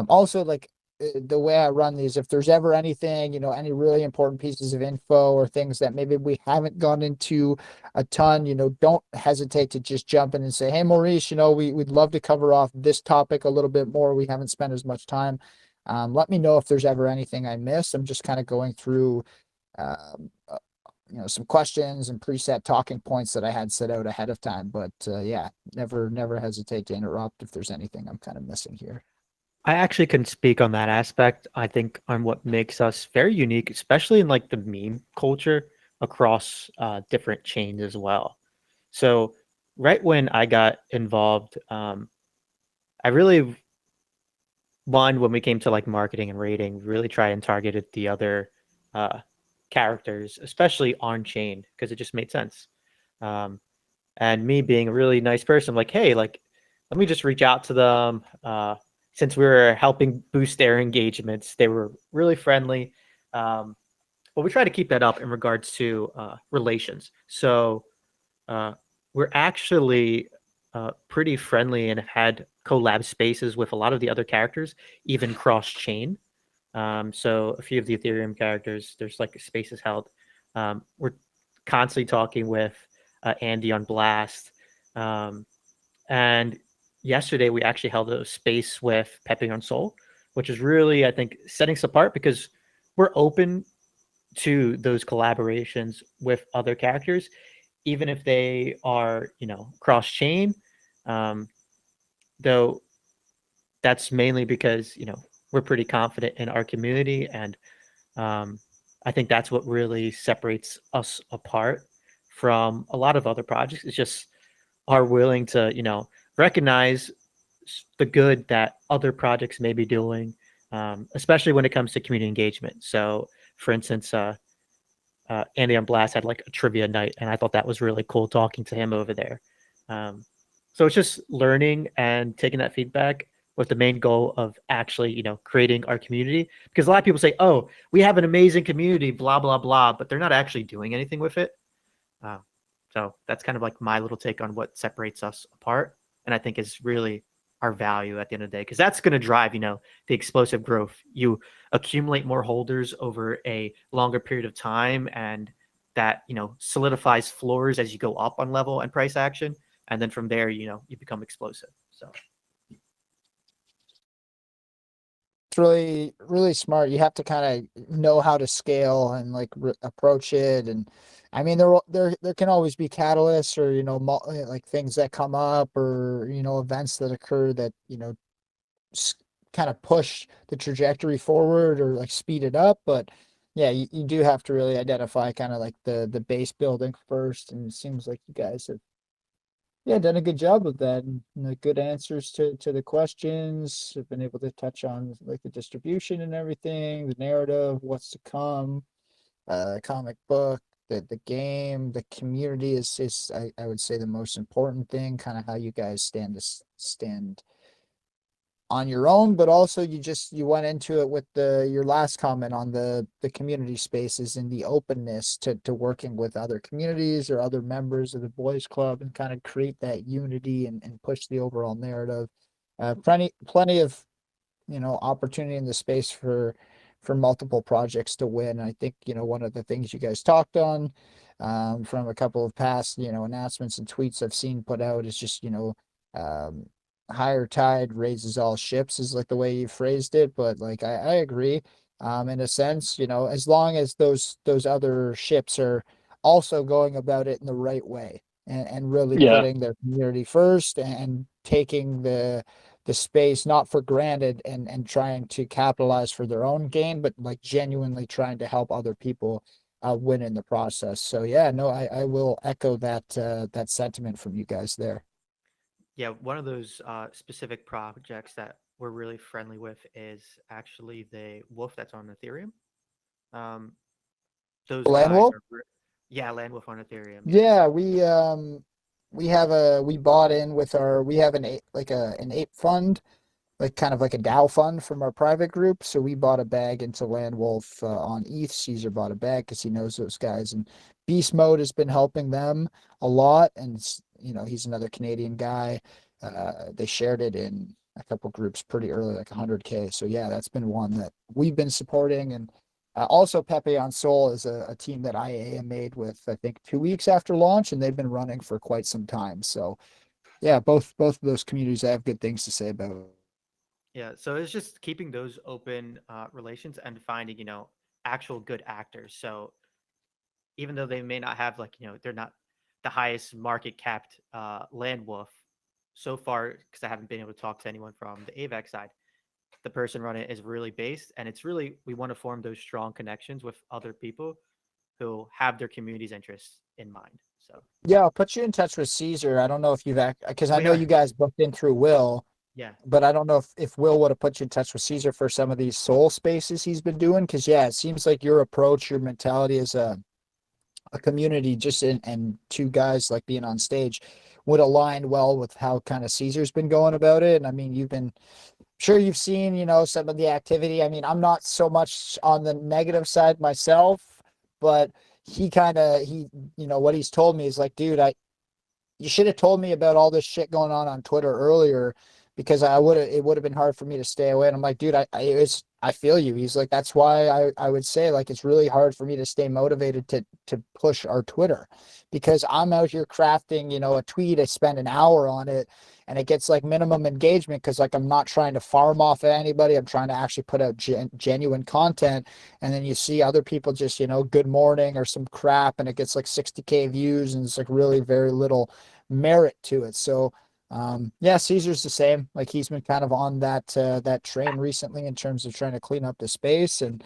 also like, the way I run these, if there's ever anything, any really important pieces of info or things that maybe we haven't gone into a ton, don't hesitate to just jump in and say, hey, Maurice, we'd love to cover off this topic a little bit more. We haven't spent as much time. Let me know if there's ever anything I missed. I'm just kind of going through, some questions and preset talking points that I had set out ahead of time. But yeah, never hesitate to interrupt if there's anything I'm kind of missing here.
I actually can speak on that aspect. I think on what makes us very unique, especially in like the meme culture across different chains as well. So right when I got involved, I really, one, when we came to like marketing and rating, really tried and targeted the other characters, especially on chain, because it just made sense. And me being a really nice person, like, hey, like, let me just reach out to them. Since we were helping boost their engagements, they were really friendly. But we try to keep that up in regards to relations. So we're actually pretty friendly and have had collab spaces with a lot of the other characters, even cross chain. So a few of the Ethereum characters, there's like spaces held. We're constantly talking with Andy on Blast. And yesterday we actually held a space with Pepe on Soul, which is really, I think, setting us apart because we're open to those collaborations with other characters, even if they are, cross chain. Though that's mainly because, we're pretty confident in our community. And I think that's what really separates us apart from a lot of other projects. It's just are willing to, recognize the good that other projects may be doing, especially when it comes to community engagement. So for instance, Andy on Blast had like a trivia night, and I thought that was really cool talking to him over there. So it's just learning and taking that feedback with the main goal of actually, creating our community. Because a lot of people say, oh, we have an amazing community, blah, blah, blah, but they're not actually doing anything with it. So that's kind of like my little take on what separates us apart. And I think is really our value at the end of the day, because that's going to drive, the explosive growth. You accumulate more holders over a longer period of time, and that, solidifies floors as you go up on level and price action. And then from there, you become explosive. So
It's really, really smart. You have to kind of know how to scale and like approach it. And I mean, there can always be catalysts or, like things that come up or, events that occur that, kind of push the trajectory forward or like speed it up. But yeah, you do have to really identify kind of like the base building first, and it seems like you guys have, yeah, done a good job of that, and the good answers to the questions. Have been able to touch on like the distribution and everything, the narrative, what's to come, comic book, the game, the community is I would say the most important thing, kind of how you guys stand on your own, but also you went into it with your last comment on the community spaces and the openness to working with other communities or other members of the boys club and kind of create that unity and push the overall narrative. Plenty of opportunity in the space for multiple projects to win. I think one of the things you guys talked on, from a couple of past announcements and tweets I've seen put out is just um, higher tide raises all ships is like the way you phrased it, but like I agree, in a sense, as long as those other ships are also going about it in the right way and really
Yeah.
putting their community first and taking the space not for granted and trying to capitalize for their own gain, but like genuinely trying to help other people win in the process. So yeah, no, I will echo that sentiment from you guys there.
Yeah, one of those specific projects that we're really friendly with is actually the wolf that's on Ethereum. Um, those
Land
guys
Wolf?
are, yeah, land wolf on Ethereum. Yeah,
Yeah, we bought in with we have an ape fund, like kind of like a DAO fund from our private group. So we bought a bag into Land Wolf on ETH. Caesar bought a bag because he knows those guys, and Beast Mode has been helping them a lot. And he's another Canadian guy. They shared it in a couple groups pretty early, like 100K. So yeah, that's been one that we've been supporting. And also Pepe on Soul is a team that IA made with, I think, 2 weeks after launch, and they've been running for quite some time. So yeah, both of those communities I have good things to say about.
yeah. So it's just keeping those open relations and finding, actual good actors. So even though they may not have, like, they're not the highest market capped land wolf so far, because I haven't been able to talk to anyone from the AVAC side. The person running it is really based, and it's really, we want to form those strong connections with other people who have their community's interests in mind. So
Yeah, I'll put you in touch with Caesar. I don't know if you've because I
we
know
are,
you guys booked in through Will,
yeah,
but I don't know if Will would have put you in touch with Caesar for some of these soul spaces he's been doing. Because yeah, it seems like your approach, your mentality as a community, just and two guys like being on stage would align well with how kind of Caesar's been going about it. And I mean, sure you've seen, some of the activity. I mean, I'm not so much on the negative side myself, but what he's told me is like, dude, you should have told me about all this shit going on Twitter earlier, because it would have been hard for me to stay away. And I'm like, dude, I feel you. He's like, that's why I would say, like, it's really hard for me to stay motivated to push our Twitter, because I'm out here crafting, a tweet. I spend an hour on it and it gets like minimum engagement, because like I'm not trying to farm off of anybody. I'm trying to actually put out genuine content. And then you see other people just, good morning or some crap, and it gets like 60K views, and it's like really very little merit to it. So yeah, Caesar's the same. Like he's been kind of on that train recently in terms of trying to clean up the space, and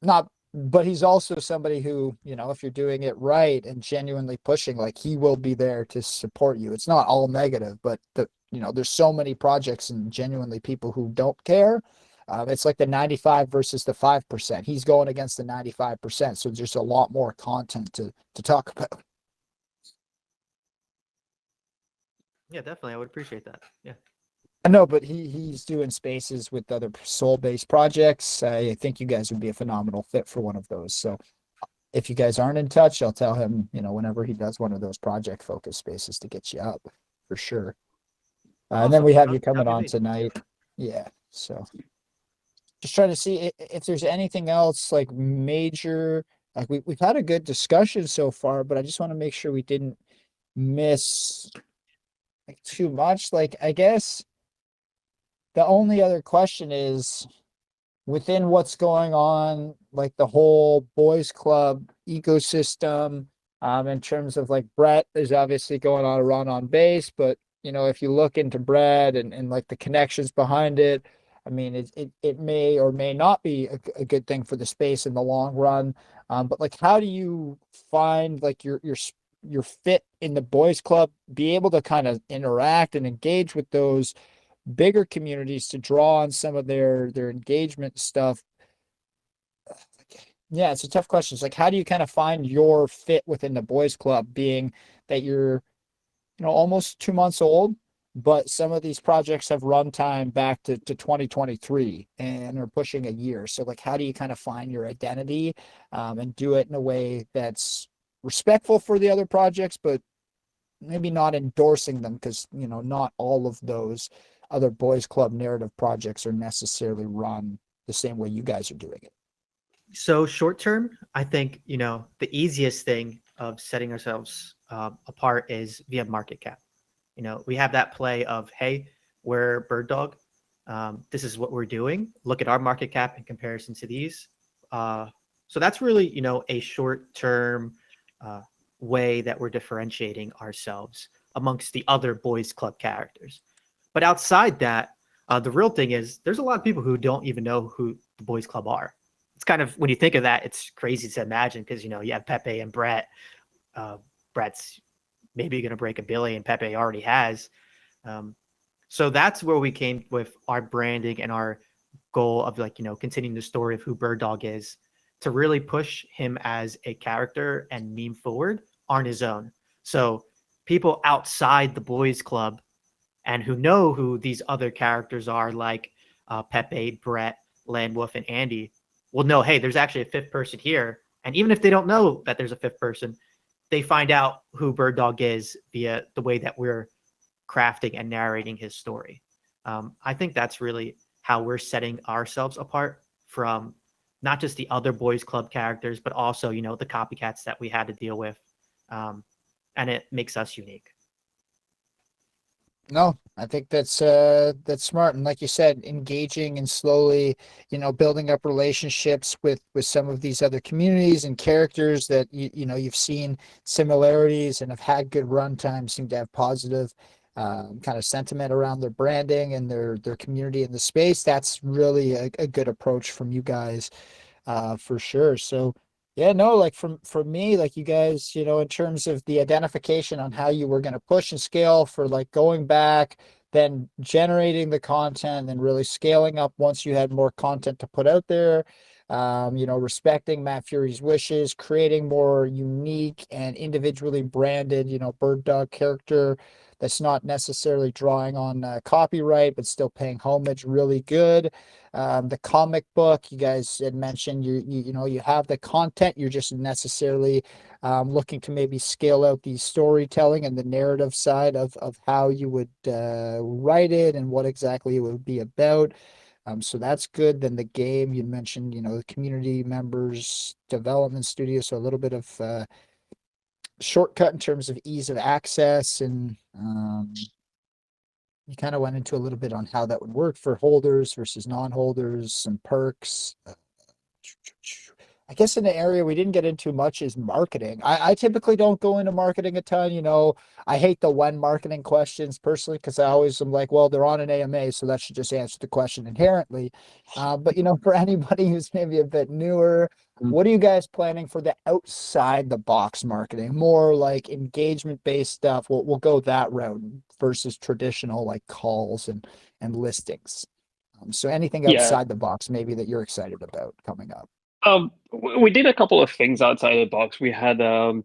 not but he's also somebody who, if you're doing it right and genuinely pushing, like he will be there to support you. It's not all negative, but there's so many projects and genuinely people who don't care. It's like the 95 versus the 5%. He's going against the 95%. So there's a lot more content to talk about.
yeah, definitely, I would appreciate that. Yeah,
I know, but he's doing spaces with other soul-based projects. I think you guys would be a phenomenal fit for one of those. So if you guys aren't in touch, I'll tell him, whenever he does one of those project focus spaces to get you up for sure. And then
awesome.
we have you
That'd
coming
be
on
amazing.
tonight. Yeah. So just trying to see if there's anything else like major. Like we've had a good discussion so far, but I just want to make sure we didn't miss like too much. Like I guess the only other question is, within what's going on, like the whole boys club ecosystem, in terms of like Brett is obviously going on a run on base, but if you look into Brett and like the connections behind it, I mean, it may or may not be a good thing for the space in the long run. But like, how do you find like your fit in the boys club, be able to kind of interact and engage with those bigger communities to draw on some of their engagement stuff? Yeah, it's a tough question. It's like, how do you kind of find your fit within the boys club, being that you're, almost 2 months old, but some of these projects have run time back to 2023 and are pushing a year. So like, how do you kind of find your identity, and do it in a way that's respectful for the other projects, but maybe not endorsing them, because, not all of those other boys club narrative projects are necessarily run the same way you guys are doing it.
So short term, I think, the easiest thing of setting ourselves apart is via market cap. We have that play of, hey, we're BIRDDOG. This is what we're doing. Look at our market cap in comparison to these. So that's really, a short term way that we're differentiating ourselves amongst the other boys club characters. But outside that, the real thing is there's a lot of people who don't even know who the boys club are. It's kind of, when you think of that, it's crazy to imagine, because, you have Pepe and Brett. Brett's maybe going to break 1 billion. Pepe already has. So that's where we came with our branding and our goal of continuing the story of who BIRDDOG is, to really push him as a character and meme forward on his own. So people outside the boys club and who know who these other characters are, like Pepe, Brett, Landwolf, and Andy, will know, hey, there's actually a fifth person here. And even if they don't know that there's a fifth person, they find out who BIRDDOG is via the way that we're crafting and narrating his story. I think that's really how we're setting ourselves apart from not just the other boys club characters, but also, the copycats that we had to deal with. And it makes us unique.
No, I think that's smart. And like you said, engaging and slowly, building up relationships with some of these other communities and characters that you've seen similarities and have had good runtime, seem to have positive kind of sentiment around their branding and their community in the space. That's really a good approach from you guys, for sure. So yeah, no, like for me, like you guys, in terms of the identification on how you were going to push and scale, for like going back, then generating the content, then really scaling up once you had more content to put out there, respecting Matt Furie's wishes, creating more unique and individually branded, BIRDDOG character that's not necessarily drawing on copyright, but still paying homage. Really good. The comic book, you guys had mentioned, you have the content, you're just necessarily looking to maybe scale out the storytelling and the narrative side of how you would write it and what exactly it would be about. So that's good. Then the game, you mentioned, the community members development studio, so a little bit of shortcut in terms of ease of access, and you kind of went into a little bit on how that would work for holders versus non-holders, some perks. I guess in the area we didn't get into much is marketing. I typically don't go into marketing a ton. I hate the when marketing questions personally, because I always am like, well, they're on an AMA, so that should just answer the question inherently. But for anybody who's maybe a bit newer, what are you guys planning for the outside the box marketing? More like engagement based stuff. We'll go that route versus traditional like calls and listings. So anything
Yeah.
outside the box maybe that you're excited about coming up?
We did a couple of things outside the box. We had a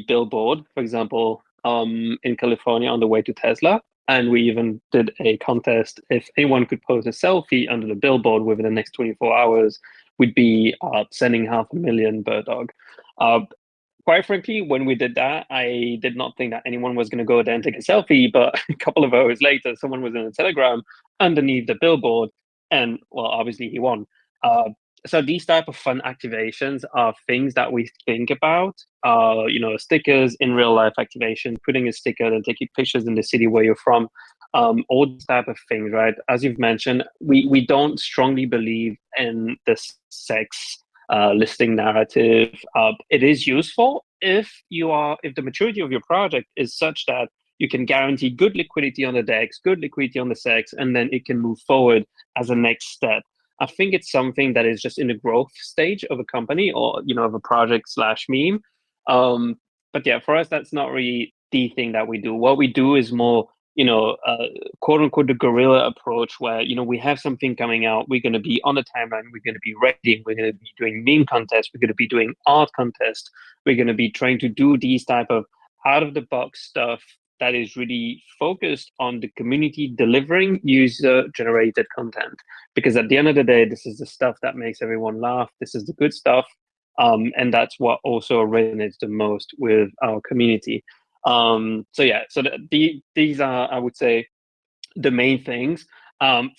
billboard, for example, in California on the way to Tesla. And we even did a contest. If anyone could post a selfie under the billboard within the next 24 hours, we'd be sending 500,000 BIRDDOG. Quite frankly, when we did that, I did not think that anyone was going to go there and take a selfie. But a couple of hours later, someone was in a Telegram underneath the billboard. And, well, obviously he won. So these type of fun activations are things that we think about. Stickers in real life activation, putting a sticker and taking pictures in the city where you're from, all these type of things, right? As you've mentioned, we don't strongly believe in this sex listing narrative. It is useful if the maturity of your project is such that you can guarantee good liquidity on the DEX, good liquidity on the SEX, and then it can move forward as a next step. I think it's something that is just in the growth stage of a company, or of a project slash meme. But yeah, for us, that's not really the thing that we do. What we do is more, quote unquote, the guerrilla approach, where we have something coming out, we're going to be on the timeline, we're going to be rating, we're going to be doing meme contests, we're going to be doing art contests, we're going to be trying to do these type of out of the box stuff that is really focused on the community delivering user generated content. Because at the end of the day, this is the stuff that makes everyone laugh. This is the good stuff. And that's what also resonates the most with our community. So yeah, so these are, I would say, the main things.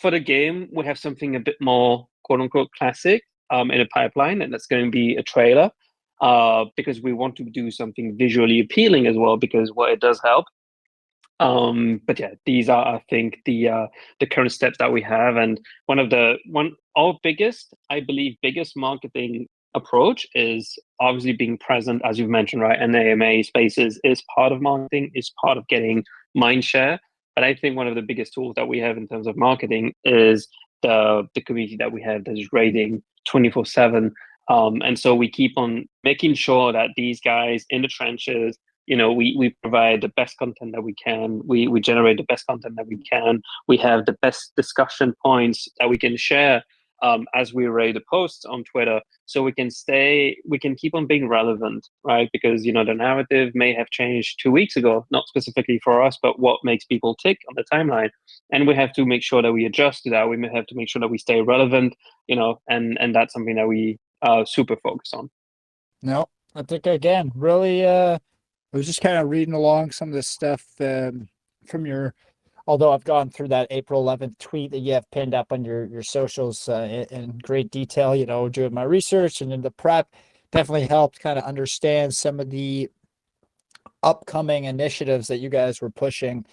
For the game, we have something a bit more quote unquote classic in a pipeline, and that's going to be a trailer. Because we want to do something visually appealing as well, because what it does help. But yeah, these are, I think, the current steps that we have, and our biggest marketing approach is obviously being present, as you've mentioned, right? And AMA spaces is part of marketing, is part of getting mind share. But I think one of the biggest tools that we have in terms of marketing is the community that we have that is rating 24/7. And so we keep on making sure that these guys in the trenches, we provide the best content that we can. We generate the best content that we can. We have the best discussion points that we can share as we rate the posts on Twitter, so we can keep on being relevant, right? Because the narrative may have changed 2 weeks ago, not specifically for us, but what makes people tick on the timeline, and we have to make sure that we adjust to that. We may have to make sure that we stay relevant, and that's something that we super focus on.
No, I think again, really, I was just kind of reading along some of this stuff from your. Although I've gone through that April 11th tweet that you have pinned up on your socials in great detail, doing my research and in the prep, definitely helped kind of understand some of the upcoming initiatives that you guys were pushing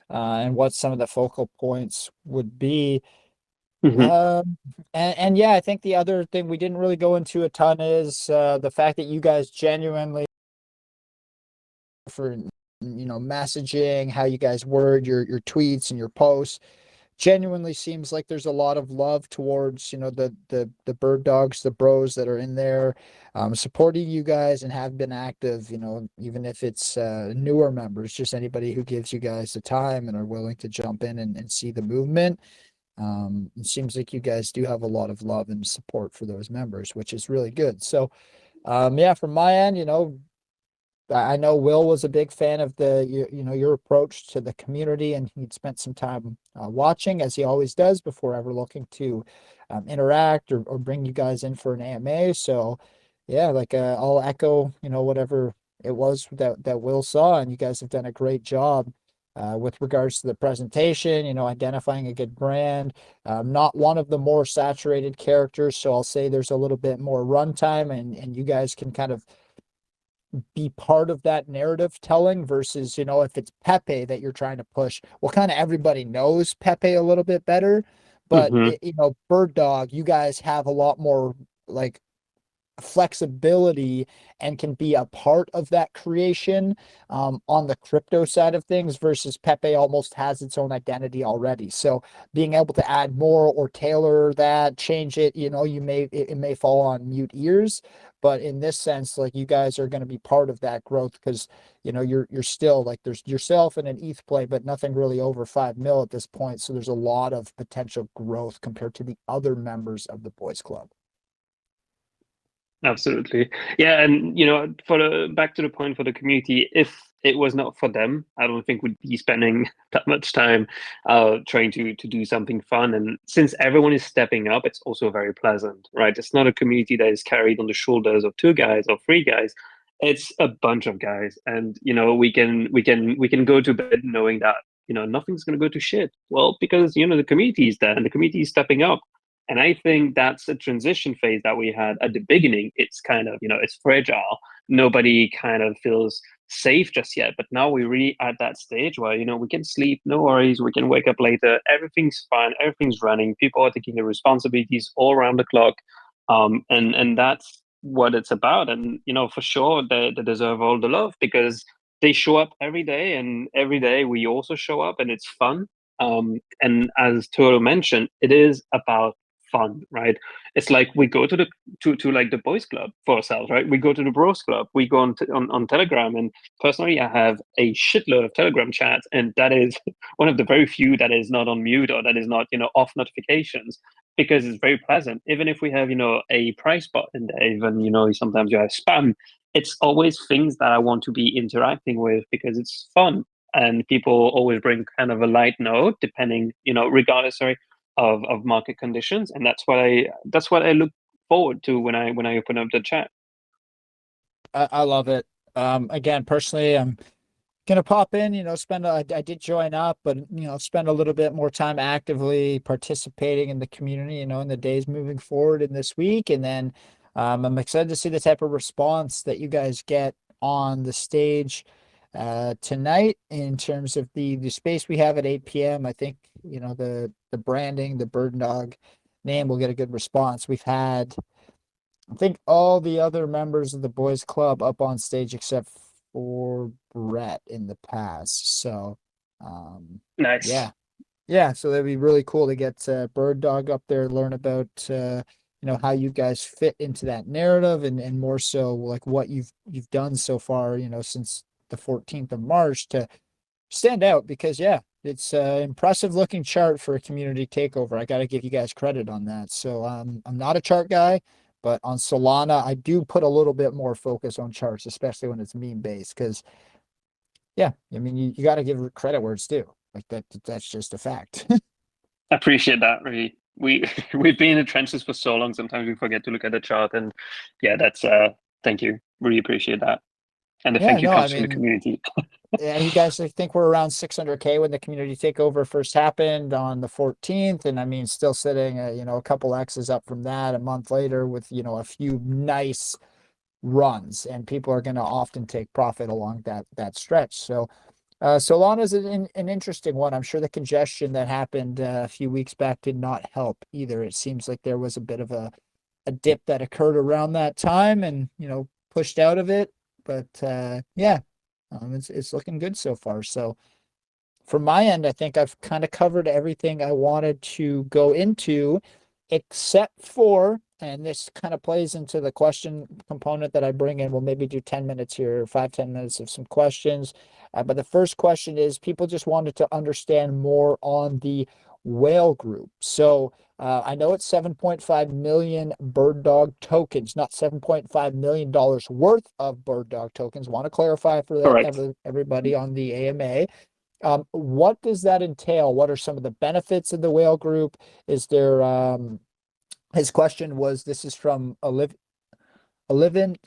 and what some of the focal points would be. And yeah, I think the other thing we didn't really go into a ton is the fact that you guys genuinely for messaging, how you guys word your tweets and your posts, genuinely seems like there's a lot of love towards the bird dogs, the bros that are in there supporting you guys and have been active, even if it's newer members, just anybody who gives you guys the time and are willing to jump in and see the movement. It seems like you guys do have a lot of love and support for those members, which is really good. So yeah, from my end, I know Will was a big fan of your approach to the community, and he'd spent some time watching, as he always does, before ever looking to interact or bring you guys in for an AMA. So yeah, I'll echo whatever it was that Will saw, and you guys have done a great job with regards to the presentation, identifying a good brand. Not one of the more saturated characters, so I'll say there's a little bit more runtime, and you guys can kind of be part of that narrative telling versus, if it's Pepe that you're trying to push. Well, kind of everybody knows Pepe a little bit better, but Bird Dog, you guys have a lot more flexibility and can be a part of that creation on the crypto side of things versus Pepe almost has its own identity already. So being able to add more or tailor that, change it, it may fall on mute ears, but in this sense, you guys are going to be part of that growth because you're still there's yourself and an ETH play, but nothing really over 5 mil at this point. So there's a lot of potential growth compared to the other members of the Boys Club.
Absolutely. Yeah. And, back to the point for the community, if it was not for them, I don't think we'd be spending that much time trying to do something fun. And since everyone is stepping up, it's also very pleasant, right? It's not a community that is carried on the shoulders of 2 guys or 3 guys. It's a bunch of guys. And, we can go to bed knowing that, nothing's going to go to shit. Well, because, the community is there and the community is stepping up. And I think that's a transition phase that we had at the beginning. It's kind of, it's fragile. Nobody kind of feels safe just yet. But now we're really at that stage where, we can sleep, no worries. We can wake up later. Everything's fine. Everything's running. People are taking their responsibilities all around the clock. And that's what it's about. And, for sure, they deserve all the love because they show up every day, and every day we also show up, and it's fun. And as Toto mentioned, it is about fun, right? It's like we go to the to like the boys club for ourselves, right? We go to the bros club, we go on Telegram, and personally I have a shitload of Telegram chats, and that is one of the very few that is not on mute, or that is not, off notifications, because it's very pleasant. Even if we have, a price button there, even, sometimes you have spam, it's always things that I want to be interacting with because it's fun. And people always bring kind of a light note, depending, regardless, sorry, of market conditions. And that's what I look forward to when I open up the chat.
I love it. Again, personally, I'm gonna pop in, I did join up, but spend a little bit more time actively participating in the community, in the days moving forward in this week. And then I'm excited to see the type of response that you guys get on the stage tonight in terms of the space we have at 8 p.m. I think, the branding, the Bird Dog name will get a good response. We've had, I think, all the other members of the boys club up on stage except for Brett in the past. So,
Nice.
yeah. So that'd be really cool to get Bird Dog up there, learn about, how you guys fit into that narrative, and more so like what you've done so far, since the 14th of March to stand out, because it's an impressive looking chart for a community takeover. I got to give you guys credit on that. So I'm not a chart guy, but on Solana, I do put a little bit more focus on charts, especially when it's meme based, because I mean, you got to give credit where it's due. Like that's just a fact.
I appreciate that, really. We've been in the trenches for so long, sometimes we forget to look at the chart. And that's thank you. Really appreciate that. And the thank you comes from the community.
Yeah, you guys, I think we're around 600K when the community takeover first happened on the 14th. And I mean, still sitting at, a couple X's up from that a month later with, a few nice runs, and people are going to often take profit along that stretch. So Solana is an interesting one. I'm sure the congestion that happened a few weeks back did not help either. It seems like there was a bit of a dip that occurred around that time and, pushed out of it. But it's looking good so far. So from my end, I think I've kind of covered everything I wanted to go into, except for, and this kind of plays into the question component that I bring in. We'll maybe do 10 minutes here, 5-10 minutes of some questions. But the first question is, people just wanted to understand more on the whale group. So I know it's 7.5 million Bird Dog tokens, not $7.5 million worth of Bird Dog tokens. Want to clarify for that, everybody on the AMA. What does that entail? What are some of the benefits of the whale group? Is there, his question was, this is from Olivin.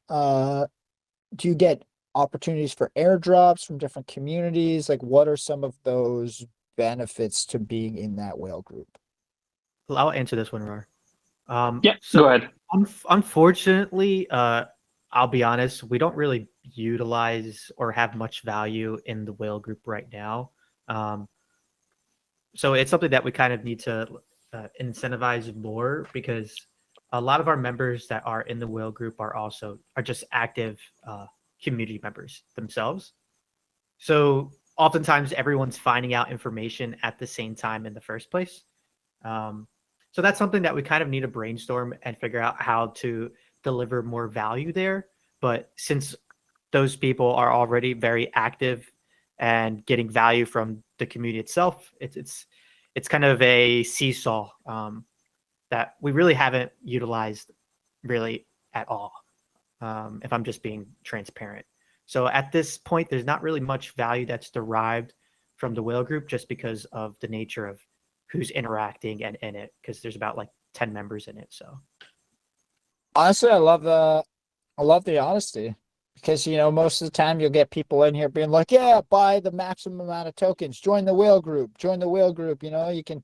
Do you get opportunities for airdrops from different communities? Like, what are some of those benefits to being in that whale group?
Well, I'll answer this one, Roar.
Go ahead.
Unfortunately, I'll be honest, we don't really utilize or have much value in the whale group right now. So it's something that we kind of need to incentivize more, because a lot of our members that are in the whale group are just active community members themselves. So oftentimes everyone's finding out information at the same time in the first place. So that's something that we kind of need to brainstorm and figure out how to deliver more value there. But since those people are already very active and getting value from the community itself, it's kind of a seesaw that we really haven't utilized really at all, if I'm just being transparent. So at this point, there's not really much value that's derived from the whale group, just because of the nature of who's interacting and in it, because there's about like 10 members in it. So
honestly, I love the honesty, because most of the time you'll get people in here being like, yeah, buy the maximum amount of tokens, join the whale group, you can,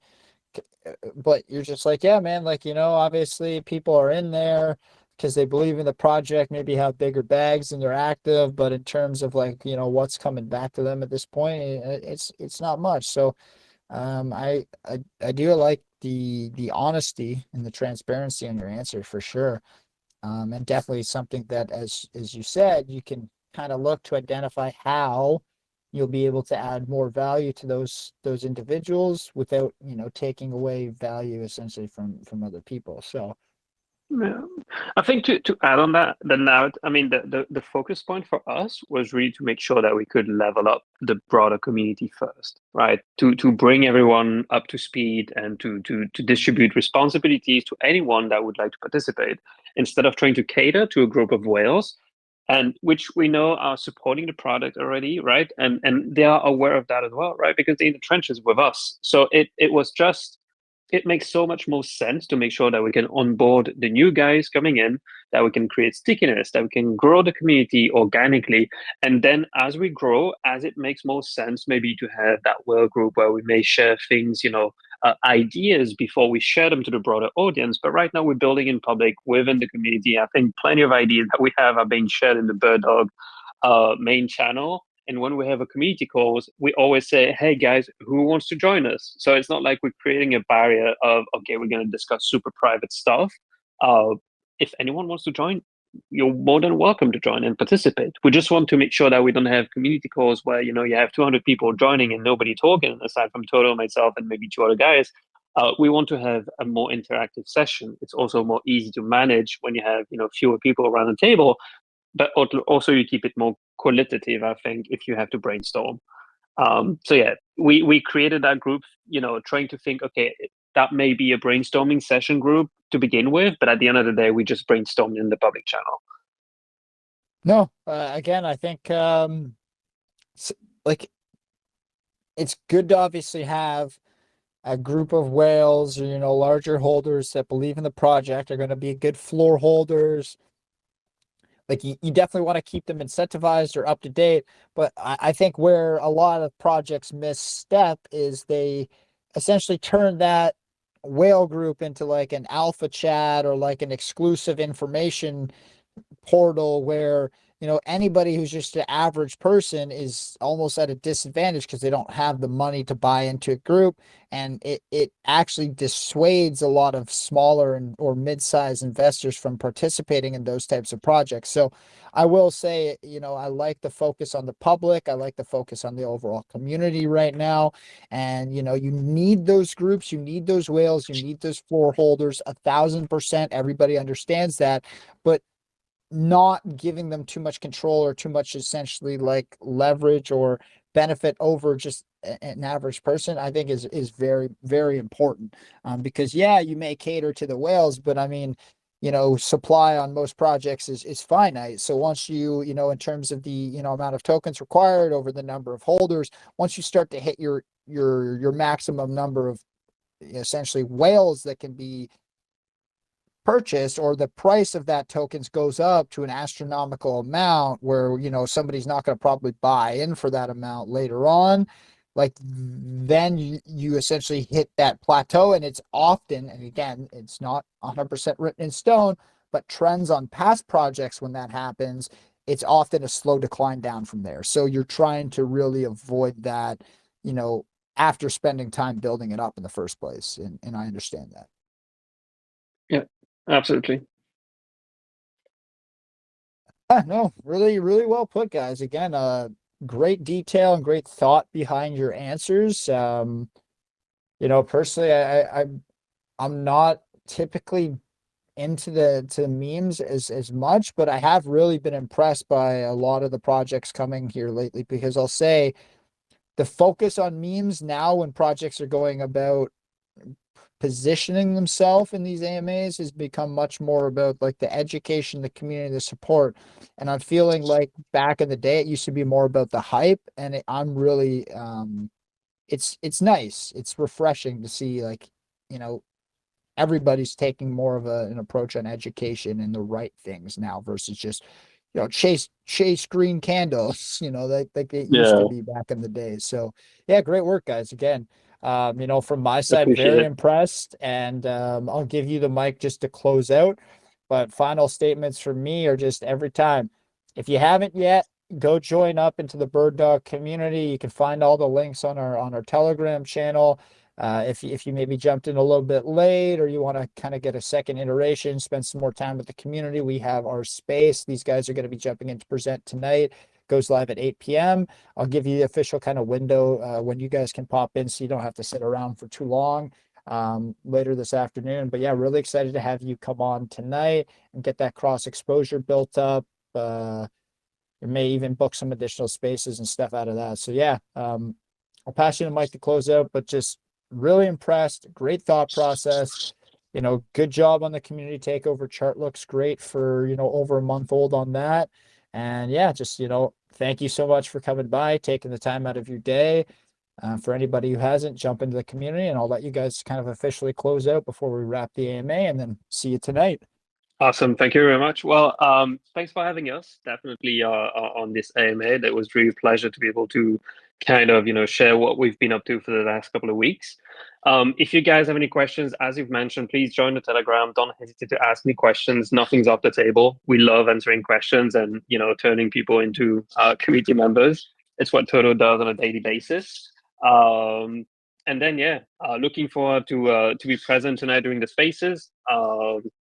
but you're just like, yeah, man, like, obviously people are in there because they believe in the project, maybe have bigger bags and they're active, but in terms of like, what's coming back to them at this point, it's not much. So I do like the honesty and the transparency on your answer for sure. And definitely something that, as you said, you can kind of look to identify how you'll be able to add more value to those individuals without, you know, taking away value essentially from other people. So
Yeah. I think to add on that, the focus point for us was really to make sure that we could level up the broader community first, right? To bring everyone up to speed and to distribute responsibilities to anyone that would like to participate, instead of trying to cater to a group of whales, and which we know are supporting the product already, right? And they are aware of that as well, right? Because they're in the trenches with us. So it was just, it makes so much more sense to make sure that we can onboard the new guys coming in, that we can create stickiness, that we can grow the community organically. And then as we grow, as it makes more sense, maybe to have that work group where we may share things, ideas before we share them to the broader audience. But right now we're building in public within the community. I think plenty of ideas that we have are being shared in the BIRDDOG main channel. And when we have a community calls, we always say, hey guys, who wants to join us? So it's not like we're creating a barrier of, okay, we're going to discuss super private stuff. If anyone wants to join, you're more than welcome to join and participate. We just want to make sure that we don't have community calls where, you have 200 people joining and nobody talking, aside from Toto, myself, and maybe two other guys. We want to have a more interactive session. It's also more easy to manage when you have, fewer people around the table, but also you keep it more qualitative, I think, if you have to brainstorm. So yeah, we created that group, trying to think, okay, that may be a brainstorming session group to begin with, but at the end of the day, we just brainstormed in the public channel.
no, again, I think like it's good to obviously have a group of whales or, larger holders that believe in the project, are going to be good floor holders. Like you definitely want to keep them incentivized or up to date. But I think where a lot of projects misstep is they essentially turn that whale group into like an alpha chat or like an exclusive information portal where, anybody who's just an average person is almost at a disadvantage because they don't have the money to buy into a group. And it actually dissuades a lot of smaller or mid-sized investors from participating in those types of projects. So I will say, I like the focus on the public. I like the focus on the overall community right now. And, you need those groups, you need those whales, you need those floor holders, 1,000%. Everybody understands that. But not giving them too much control or too much essentially like leverage or benefit over just an average person, I think is very, very important. Because you may cater to the whales, but I mean, supply on most projects is finite. So once you, in terms of the, amount of tokens required over the number of holders, once you start to hit your maximum number of essentially whales that can be purchased, or the price of that tokens goes up to an astronomical amount where, somebody's not going to probably buy in for that amount later on, like then you essentially hit that plateau. And it's often, and again, it's not 100% written in stone, but trends on past projects, when that happens, it's often a slow decline down from there. So you're trying to really avoid that, after spending time building it up in the first place. And I understand that.
Yeah, absolutely.
No, really, really well put, guys. Again, great detail and great thought behind your answers. Personally, I'm not typically into the memes as much, but I have really been impressed by a lot of the projects coming here lately, because I'll say the focus on memes now when projects are going about positioning themselves in these AMAs has become much more about like the education, the community, the support. And I'm feeling like back in the day, it used to be more about the hype. And I'm really, it's nice. It's refreshing to see like, everybody's taking more of an approach on education and the right things now versus just, chase green candles, like it used to be back in the day. So yeah, great work, guys. Again, from my side,
Appreciate
very
it.
impressed. And I'll give you the mic just to close out. But final statements from me are just every time, if you haven't yet, go join up into the Bird Dog community. You can find all the links on our Telegram channel. If you maybe jumped in a little bit late, or you want to kind of get a second iteration, spend some more time with the community, we have our space. These guys are going to be jumping in to present tonight. Goes live at 8 p.m. I'll give you the official kind of window when you guys can pop in, so you don't have to sit around for too long later this afternoon. But yeah, really excited to have you come on tonight and get that cross exposure built up. We may even book some additional spaces and stuff out of that. So yeah, I'll pass you the mic to close out, but just really impressed. Great thought process. Good job on the community takeover. Chart looks great for, over a month old on that. And yeah, just, thank you so much for coming by, taking the time out of your day. For anybody who hasn't, jump into the community, and I'll let you guys kind of officially close out before we wrap the AMA, and then see you tonight.
Awesome. Thank you very much. Well, thanks for having us. Definitely on this AMA. That was really a pleasure to be able to kind of, share what we've been up to for the last couple of weeks. If you guys have any questions, as you've mentioned, please join the Telegram. Don't hesitate to ask me questions. Nothing's off the table. We love answering questions and, turning people into community members. It's what Toto does on a daily basis. And then, yeah, looking forward to be present tonight during the spaces.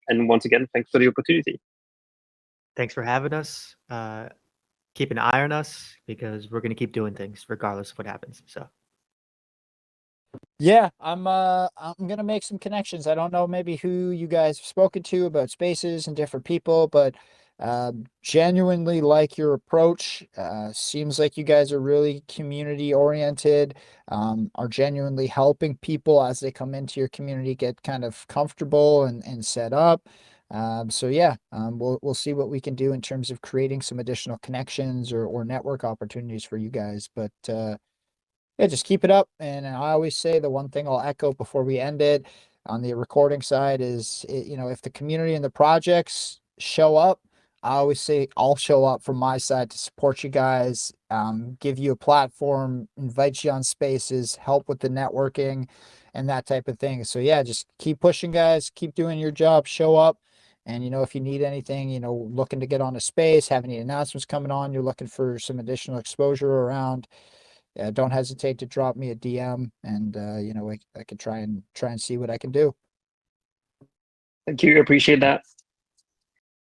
And once again, thanks for the opportunity.
Thanks for having us. Keep an eye on us, because we're going to keep doing things regardless of what happens. So
yeah, I'm gonna make some connections. I don't know maybe who you guys have spoken to about spaces and different people, but genuinely like your approach. Seems like you guys are really community oriented, are genuinely helping people as they come into your community get kind of comfortable and set up. So yeah, we'll see what we can do in terms of creating some additional connections or network opportunities for you guys. But yeah, just keep it up. And I always say the one thing I'll echo before we end it on the recording side is, if the community and the projects show up, I always say I'll show up from my side to support you guys, give you a platform, invite you on spaces, help with the networking and that type of thing. So yeah, just keep pushing, guys, keep doing your job, show up. And, if you need anything, looking to get on a space, have any announcements coming on, you're looking for some additional exposure around, don't hesitate to drop me a DM, and I could try and see what I can do.
Thank you. Appreciate that.